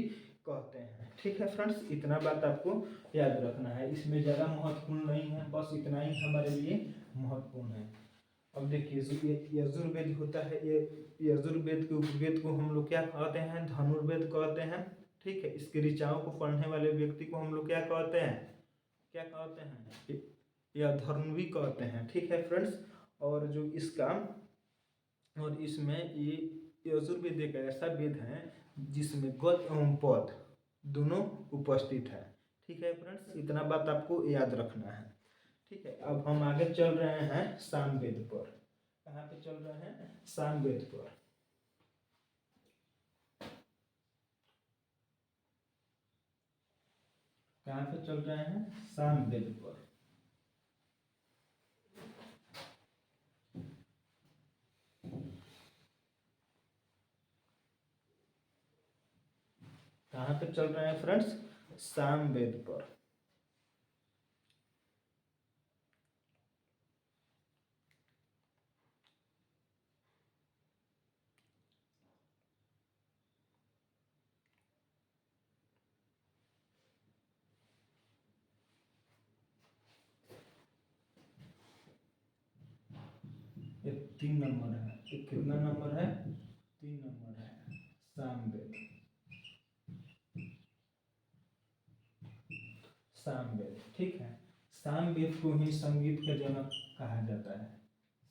कहते हैं। ठीक है फ्रेंड्स, इतना बात आपको याद रखना है। इसमें ज़्यादा महत्वपूर्ण नहीं है, बस इतना ही हमारे लिए महत्वपूर्ण है। अब देखिए, जो यजुर्वेद होता है, ये यजुर्वेद के उपवेद को हम लोग क्या कहते हैं? धनुर्वेद कहते हैं। ठीक है। इसकी ऋचाओं को पढ़ने वाले व्यक्ति को हम लोग क्या कहते हैं? क्या कहते हैं? या धर्मवी कहते हैं। ठीक है फ्रेंड्स, और जो इसका और इसमें ये यजुर्वेद एक ऐसा वेद है जिसमें गद एवं पद दोनों उपस्थित है। ठीक है फ्रेंड्स, इतना बात आपको याद रखना है। ठीक है। अब हम आगे चल रहे हैं सामवेद पर। कहाँ पे चल रहे हैं? सामवेद पर। कहाँ पे चल रहे हैं? सामवेद पर। कहाँ पे चल रहे हैं फ्रेंड्स? सामवेद पर। ये 3 नंबर है। ये कितना नंबर है? 3 नंबर है। सामवेद। सामवेद। ठीक है। सामवेद को ही संगीत का जनक कहा जाता है।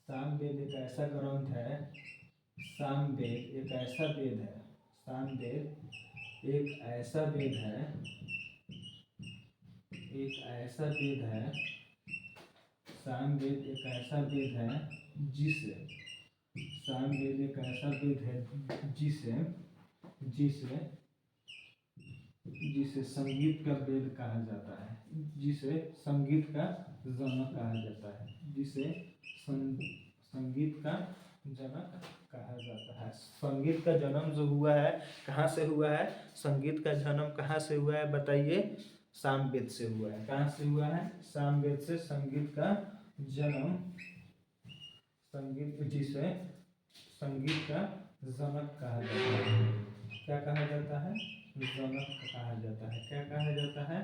सामवेद एक ऐसा ग्रंथ है, सामवेद एक ऐसा वेद है, सामवेद एक ऐसा वेद है, सामवेद एक ऐसा वेद है जिसे सामवेद एक ऐसा वेद है जिसे संगीत का वेद कहा जाता है, जिसे संगीत का जनक कहा जाता है, जिसे संगीत का जनक कहा जाता है। संगीत का जन्म जो हुआ है, कहाँ से हुआ है? संगीत का जन्म कहाँ से हुआ है बताइए? सामवेद से हुआ है। कहाँ से हुआ है? सामवेद से संगीत का जन्म, जिसे संगीत का जनक कहा जाता है। क्या कहा जाता है? जनक कहा जाता है। क्या कहा जाता है?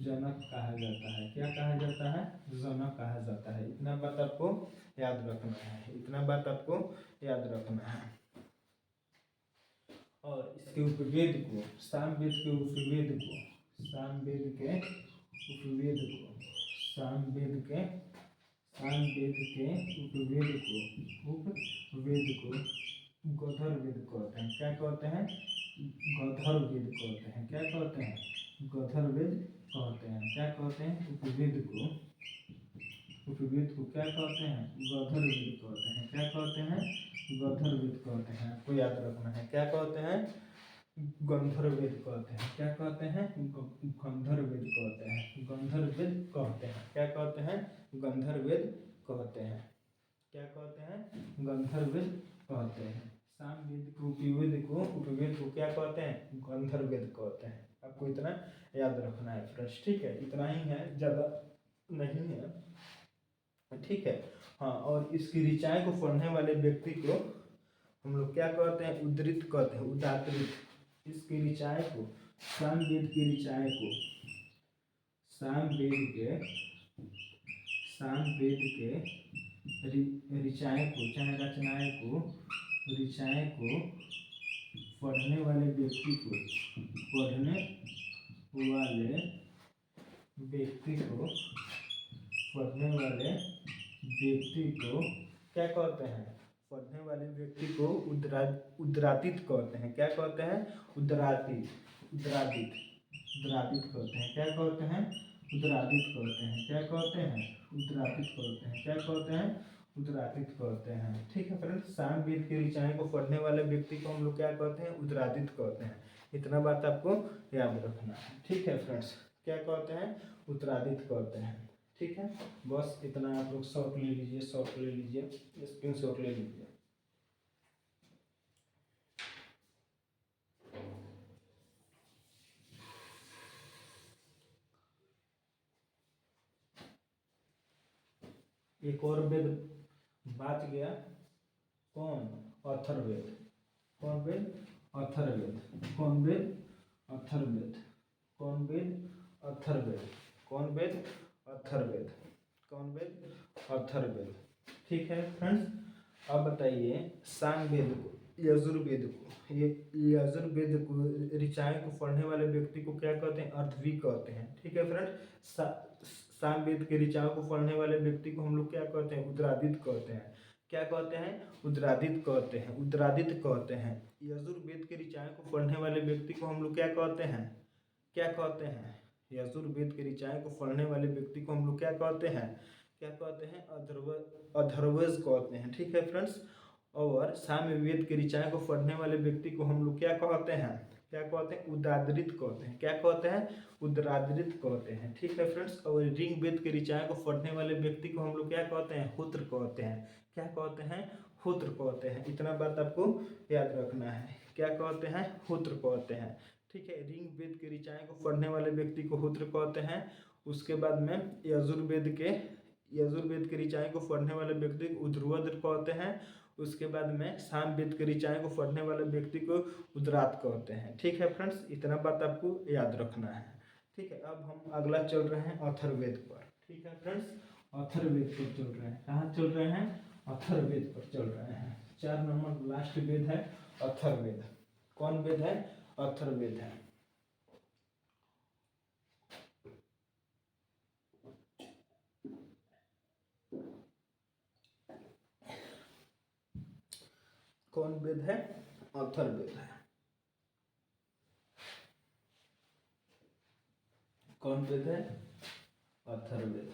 जनक कहा जाता है। क्या कहा जाता है? जनक कहा जाता है। इतना बात आपको याद रखना है। इतना बात आपको याद रखना है। और इसके उपवेद को, सामवेद के उपवेद को, सामवेद के उपवेद को गधर्वेद कहते हैं। क्या कहते हैं? गधर्वेद कहते हैं। क्या कहते हैं? गधर्वेद कहते हैं। क्या कहते हैं? उपवेद को क्या कहते हैं? गधर्वेद कहते हैं। क्या कहते हैं? गधर्वेद कहते हैं। आपको याद रखना है। क्या कहते हैं? गंधर्ववेद कहते हैं। क्या कहते हैं? गंधर्ववेद कहते हैं। गंधर्ववेद कहते हैं। क्या कहते हैं? गंधर्ववेद कहते हैं। क्या कहते हैं? गंधर्ववेद कहते हैं। सामवेद को उपवेद को क्या कहते हैं? गंधर्ववेद कहते हैं। आपको इतना याद रखना है फ्रेंड्स, ठीक है? इतना ही है, ज़्यादा नहीं है, ठीक है? हाँ, और इसकी ऋचाएँ को पढ़ने वाले व्यक्ति को हम लोग क्या कहते हैं? उद्धृत कहते हैं, उदात्तृत। इसकी ऋचाएँ को, सामवेद की ऋचाएँ को, सामवेद के ऋचाएँ को, चाहे रचनाएँ को, ऋचाएँ को पढ़ने वाले व्यक्ति को, पढ़ने वाले व्यक्ति को, पढ़ने वाले व्यक्ति को क्या कहते हैं? पढ़ने वाले व्यक्ति को उद्रादित कहते हैं। क्या कहते हैं? उद्रादित, उद्रादित, उद्रादित कहते हैं। क्या कहते हैं? उद्रादित कहते हैं। क्या कहते हैं? उद्रादित कहते हैं। क्या कहते हैं? उद्रादित कहते हैं। ठीक है फ्रेंड्स, सामवेद की ऋचाएँ को पढ़ने वाले व्यक्ति को हम लोग क्या कहते हैं? उद्रादित कहते हैं। इतना बात आपको याद रखना है, ठीक है फ्रेंड्स? क्या कहते हैं? उद्रादित कहते हैं, ठीक है? बस इतना आप लोग शॉर्ट ले लीजिए, शॉर्ट ले लीजिए, स्क्रीनशॉट ले लीजिए। एक और वेद बच गया, कौन? अथर्ववेद। कौन वेद? अथर्ववेद। कौन वेद? अथर्ववेद। कौन वेद? अथर्ववेद। कौन वेद? अथर्ववेद। कौन वेद? अथर्ववेद। ठीक है फ्रेंड्स, अब बताइए सामवेद को, यजुर्वेद को, ये यजुर्वेद को ऋचाएँ को पढ़ने वाले व्यक्ति को क्या कहते हैं? अर्थवी कहते हैं। ठीक है फ्रेंड्स, सामवेद के ऋचाओं को पढ़ने वाले व्यक्ति को हम लोग क्या कहते हैं? उद्रादित कहते हैं। क्या कहते हैं? उद्रादित कहते हैं, उद्रादित कहते हैं। यजुर्वेद के ऋचाएँ को पढ़ने वाले व्यक्ति को हम लोग क्या कहते हैं? क्या कहते हैं? यजुर्वेद के ऋचाएँ को पढ़ने वाले व्यक्ति को हम लोग क्या कहते हैं? क्या कहते हैं? अथर्वज कहते हैं। ठीक है फ्रेंड्स, और सामवेद के ऋचाएँ को पढ़ने वाले व्यक्ति को हम लोग क्या कहते हैं? क्या कहते हैं? उदादृत कहते हैं। क्या कहते हैं? उद्रादृत कहते हैं। ठीक है फ्रेंड्स, और ऋग्वेद के ऋचाएँ को पढ़ने वाले व्यक्ति को हम लोग क्या कहते हैं? होत्र कहते हैं। क्या कहते हैं? होत्र कहते हैं। इतना बात आपको याद रखना है। क्या कहते हैं? होत्र कहते हैं। ठीक है, ऋग्वेद के ऋचाएँ को पढ़ने वाले व्यक्ति को होत्र कहते हैं। उसके बाद में यजुर्वेद के ऋचाएँ को पढ़ने वाले व्यक्ति को ऊर्ध्वध्र कहते हैं। उसके बाद में सामवेद के ऋचाएँ को पढ़ने वाले व्यक्ति को उद्रात कहते हैं। ठीक है फ्रेंड्स, इतना बात आपको याद रखना है। ठीक है, अब हम अगला चल रहे हैं अथर्ववेद पर। ठीक है फ्रेंड्स, अथर्ववेद पर चल रहे हैं। कहाँ चल रहे हैं? अथर्ववेद पर चल रहे हैं। 4 नंबर लास्ट वेद है अथर्ववेद। कौन वेद है? अथर्ववेद है। कौन वेद है? अथर्ववेद है। कौन वेद है? अथर्ववेद।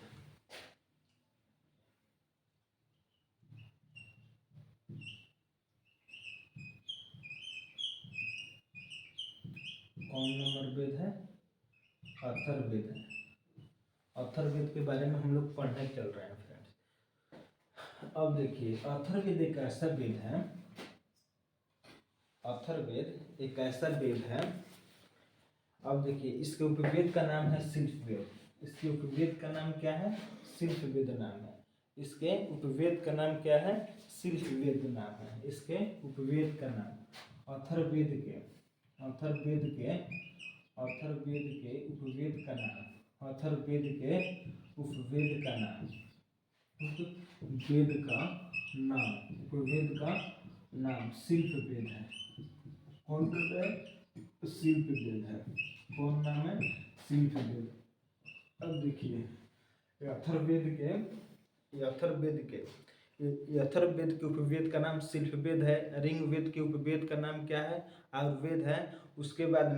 कौन नंबर वेद है? अथर्ववेद है। अथर्ववेद के बारे में हम लोग पढ़ने चल रहे हैं फ्रेंड्स। अब देखिए, अथर्ववेद एक ऐसा वेद है, अथर्ववेद एक ऐसा वेद है। अब देखिए, इसके उपवेद का नाम है शिल्पवेद। इसके उपवेद का नाम क्या है? शिल्पवेद नाम है। इसके उपवेद का नाम क्या है? शिल्पवेद नाम है। इसके उपवेद का नाम अथर्ववेद के उपवेद का नाम, अथर्ववेद के उपवेद का नाम, उपवेद का नाम शिल्पवेद है। कौन वेद है? शिल्पवेद है। कौन नाम है? शिल्पवेद। अब देखिए, अथर्ववेद के उपवेद का नाम शिल्पवेद है। ऋग्वेद के उपवेद का नाम क्या है? आयुर्वेद है। उसके बाद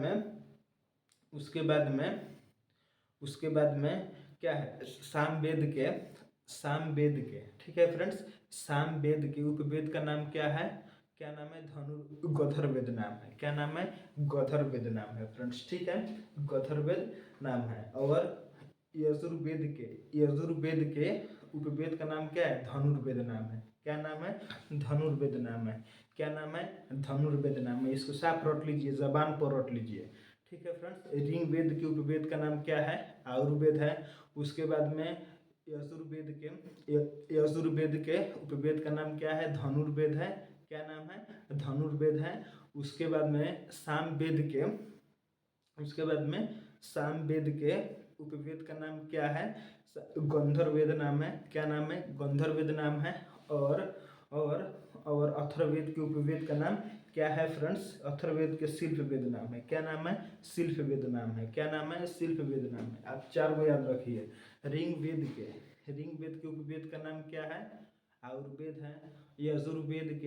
में क्या है? सामवेद के, ठीक है फ्रेंड्स, सामवेद के उपवेद का नाम क्या है? क्या नाम है, गधर्वेद नाम है। क्या नाम है, गधर्वेद नाम है फ्रेंड्स, ठीक है, गधर्वेद नाम है। और यजुर्वेद के उपवेद का नाम क्या है, धनुर्वेद नाम है। क्या नाम है, धनुर्वेद नाम है। क्या नाम है, धनुर्वेद नाम है। इसको साफ रट लीजिए, जबान पर रट लीजिए, ठीक है फ्रेंड्स। ऋग्वेद के उपवेद का नाम क्या है, आयुर्वेद है। उसके बाद में यजुर्वेद के उपवेद का नाम क्या है, धनुर्वेद है। क्या नाम है, धनुर्वेद है। उसके बाद में सामवेद के उपवेद का नाम क्या है, गंधर्वेद नाम है। क्या नाम है, गंधर्वेद नाम है। और अथर्ववेद के उपवेद का नाम क्या है फ्रेंड्स, अथर्ववेद के शिल्पवेद नाम है। क्या नाम है, शिल्पवेद नाम है। क्या नाम है, शिल्पवेद नाम है। आप 4 को याद रखिए। ऋग्वेद के उपवेद का नाम क्या है, आयुर्वेद है। यजुर्वेद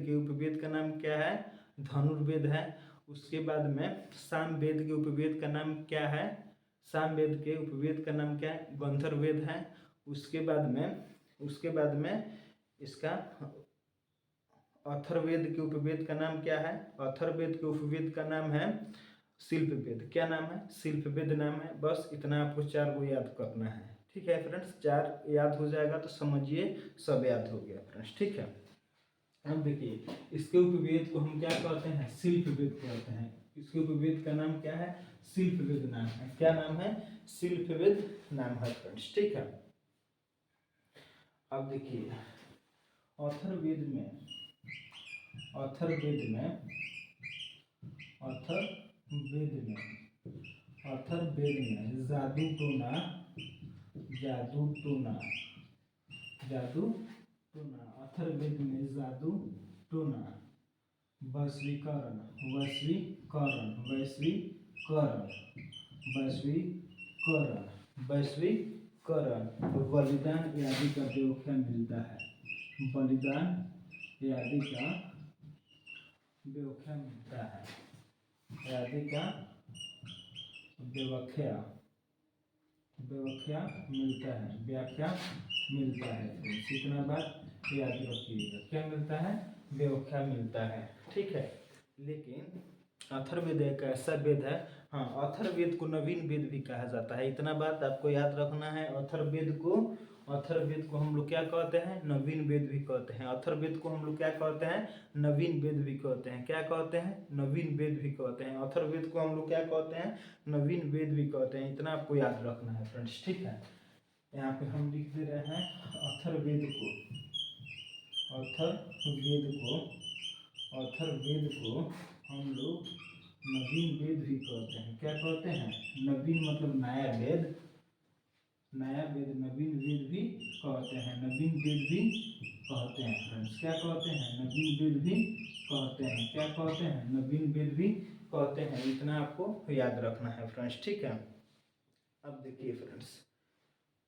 के उपवेद का नाम क्या है, धनुर्वेद है। उसके बाद में सामवेद के उपवेद का नाम क्या है, सामवेद के उपवेद का नाम क्या है, गंधर्वेद है। उसके बाद में इसका अथर्ववेद के उपवेद का नाम क्या है, अथर्ववेद के उपवेद का नाम है शिल्पवेद। क्या नाम है, शिल्पवेद नाम है। बस इतना आपको 4 को याद करना है, ठीक है फ्रेंड्स। 4 याद हो जाएगा तो समझिए सब याद हो गया फ्रेंड्स, ठीक है। अब देखिए, इसके उपवेद को हम क्या कहते हैं, शिल्पवेद कहते हैं। इसके उपवेद का नाम क्या है, शिल्पवेद नाम है। क्या नाम है, शिल्पवेद नाम है फ्रेंड्स, ठीक है। अब देखिए, अथर्ववेद में अथर्ववेद में जादू टोना, वैश्वीकरण, बलिदान आदि का व्याख्या मिलता है। बलिदान आदि का व्याख्या मिलता है, आदि का व्याख्या मिलता है। इतना बात याद रखिएगा, क्या मिलता है, व्याख्या मिलता है, ठीक है। लेकिन अथर्ववेद एक ऐसा वेद है, हाँ, अथर्ववेद को नवीन वेद भी कहा जाता है। इतना बात आपको याद रखना है। अथर्ववेद को हम लोग क्या कहते हैं, नवीन वेद भी कहते हैं। अथर्ववेद को हम लोग क्या कहते हैं, नवीन वेद भी कहते हैं। क्या कहते हैं, नवीन वेद भी कहते हैं। अथर्ववेद को हम लोग क्या कहते हैं, नवीन वेद भी कहते हैं। इतना आपको याद रखना है फ्रेंड्स, ठीक है। यहाँ पे हम लिख दे रहे हैं अथर्ववेद को हम लोग नवीन वेद भी कहते हैं। क्या कहते हैं, नवीन मतलब नया वेद, नवीन वेद भी कहते हैं। नवीन वेद भी कहते हैं फ्रेंड्स। क्या कहते हैं, नवीन वेद भी कहते हैं। क्या कहते हैं, नवीन वेद भी कहते हैं। इतना आपको याद रखना है फ्रेंड्स, ठीक है। अब देखिए फ्रेंड्स,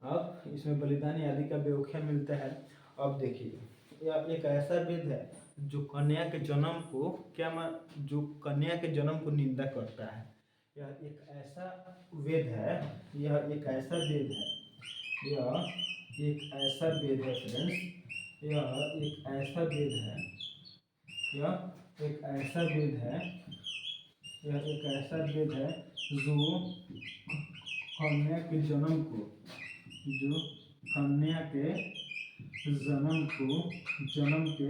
अब इसमें बलिदान आदि का व्याख्या मिलता है। अब देखिए, यह एक ऐसा वेद है जो कन्या के जन्म को निंदा करता है। यह एक ऐसा वेद है फ्रेंड्स, जो कन्या के जन्म के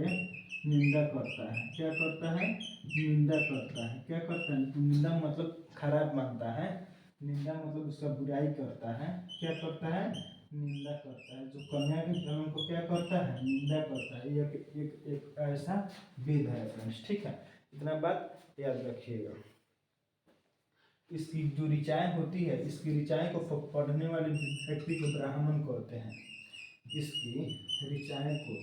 निंदा करता है। क्या करता है, निंदा करता है। क्या करता है, निंदा मतलब खराब मानता है, निंदा मतलब उसका बुराई करता है। क्या करता है, निंदा करता है। जो कन्या के जन्म को क्या करता है, निंदा करता है। एक ऐसा वेद है फ्रेंड्स, ठीक है। इतना बात याद रखिएगा। इसकी जो ऋचाएँ होती है, इसकी ऋचाएँ को पढ़ने वाले व्यक्ति को ब्राह्मण कहते हैं। इसकी ऋचाएँ को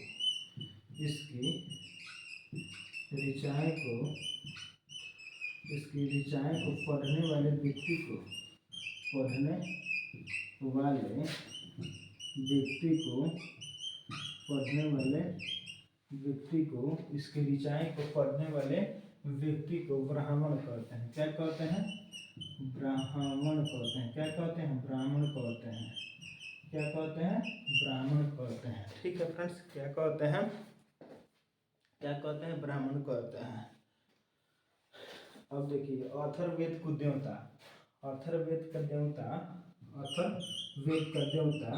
पढ़ने वाले व्यक्ति को इसकी ऋचाएँ को पढ़ने वाले व्यक्ति को ब्राह्मण कहते हैं। क्या कहते हैं, ब्राह्मण कहते हैं। क्या कहते हैं, ब्राह्मण कहते हैं। क्या कहते हैं, ब्राह्मण कहते हैं, ठीक है फ्रेंड्स। क्या कहते हैं, क्या कहते हैं, ब्राह्मण कहते हैं। अब देखिए अथर्ववेद को देवता, अथर्ववेद का देवता, अथर्ववेद का देवता,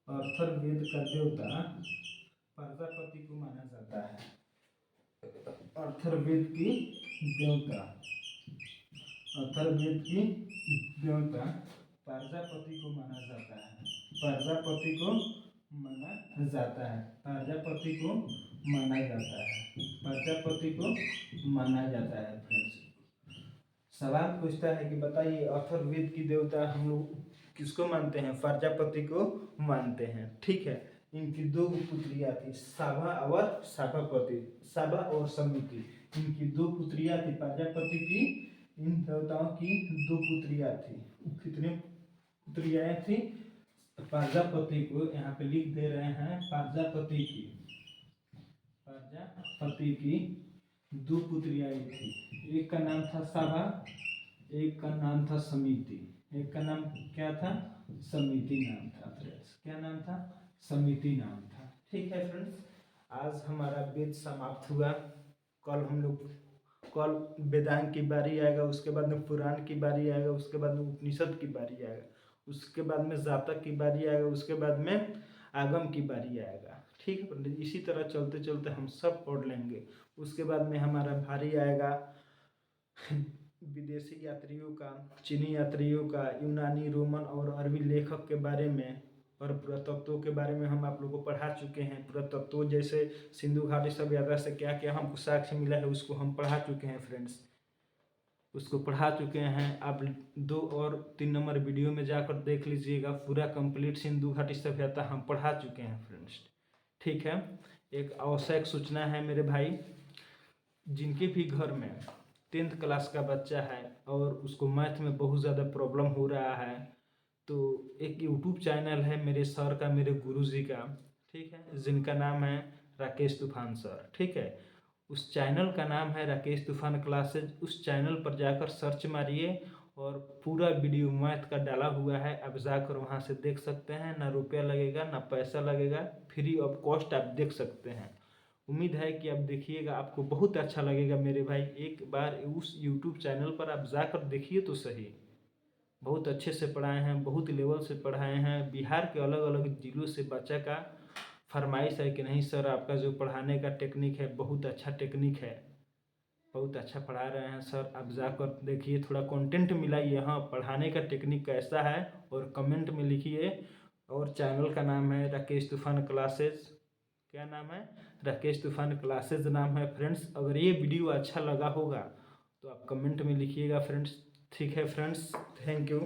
अथर्ववेद का देवता प्रजापति को माना जाता है। अथर्ववेद की देवता, अथर्ववेद की देवता प्रजापति को माना जाता है, प्रजापति को माना जाता है, प्रजापति को माना जाता है, प्रजापति को माना जाता है। फ्रेंड्स सवाल पूछता है कि बताइए अथर्ववेद की देवता हम लोग किसको मानते हैं, प्रजापति को मानते हैं। ठीक है, इनकी दो पुत्रियां थी, साभा और साभापति, साभा और समिति, इनकी दो पुत्रियां थी प्रजापति की, इन देवताओं की दो पुत्रियां थी। कितनी पुत्रियां थी प्रजापति को, यहाँ पे लिख दे रहे हैं, प्रजापति की, प्रजापति की दो पुत्रियां थी, एक का नाम था साभा, एक का नाम था समिति, एक का नाम क्या था, समिति नाम था। फ्रेंड्स क्या नाम था, समिति नाम था। ठीक है फ्रेंड्स, आज हमारा वेद समाप्त हुआ। कल वेदांग की बारी आएगा, उसके बाद में पुराण की बारी आएगा, उसके बाद में उपनिषद की बारी आएगा, उसके बाद में जातक की बारी आएगा, उसके बाद में आगम की बारी आएगा। ठीक है पंडित, इसी तरह चलते चलते हम सब पढ़ लेंगे। उसके बाद में हमारा भारी आएगा विदेशी यात्रियों का, चीनी यात्रियों का, यूनानी, रोमन और अरबी लेखक के बारे में और पुरातत्वों के बारे में हम आप लोगों को पढ़ा चुके हैं। पुरातत्व जैसे सिंधु घाटी सभ्यता से क्या क्या हमको साक्ष्य मिला है उसको हम पढ़ा चुके हैं फ्रेंड्स, उसको पढ़ा चुके हैं। आप 2 और 3 नंबर वीडियो में जाकर देख लीजिएगा, पूरा कंप्लीट सिंधु घाटी सभ्यता हम पढ़ा चुके हैं फ्रेंड्स। ठीक है, एक आवश्यक सूचना है मेरे भाई, जिनके भी घर में 10th क्लास का बच्चा है और उसको मैथ में बहुत ज़्यादा प्रॉब्लम हो रहा है, तो एक यूट्यूब चैनल है मेरे सर का, मेरे गुरुजी का, ठीक है, जिनका नाम है राकेश तूफान सर। ठीक है, उस चैनल का नाम है राकेश तूफान क्लासेज। उस चैनल पर जाकर सर्च मारिए और पूरा वीडियो मैथ का डाला हुआ है, आप जाकर वहाँ से देख सकते हैं। ना रुपया लगेगा ना पैसा लगेगा, फ्री ऑफ कॉस्ट आप देख सकते हैं। उम्मीद है कि आप देखिएगा, आपको बहुत अच्छा लगेगा मेरे भाई। एक बार उस यूट्यूब चैनल पर आप जाकर देखिए तो सही, बहुत अच्छे से पढ़ाए हैं, बहुत लेवल से पढ़ाए हैं। बिहार के अलग अलग जिलों से बच्चा का फरमाइश है कि नहीं सर आपका जो पढ़ाने का टेक्निक है बहुत अच्छा टेक्निक है, बहुत अच्छा पढ़ा रहे हैं सर, आप जाकर देखिए, थोड़ा कंटेंट मिलाइए, हाँ पढ़ाने का टेक्निक कैसा है, और कमेंट में लिखिए। और चैनल का नाम है राकेश तूफान क्लासेज। क्या नाम है, राकेश तूफान क्लासेज नाम है फ्रेंड्स। अगर ये वीडियो अच्छा लगा होगा तो आप कमेंट में लिखिएगा फ्रेंड्स। ठीक है फ्रेंड्स, थैंक यू।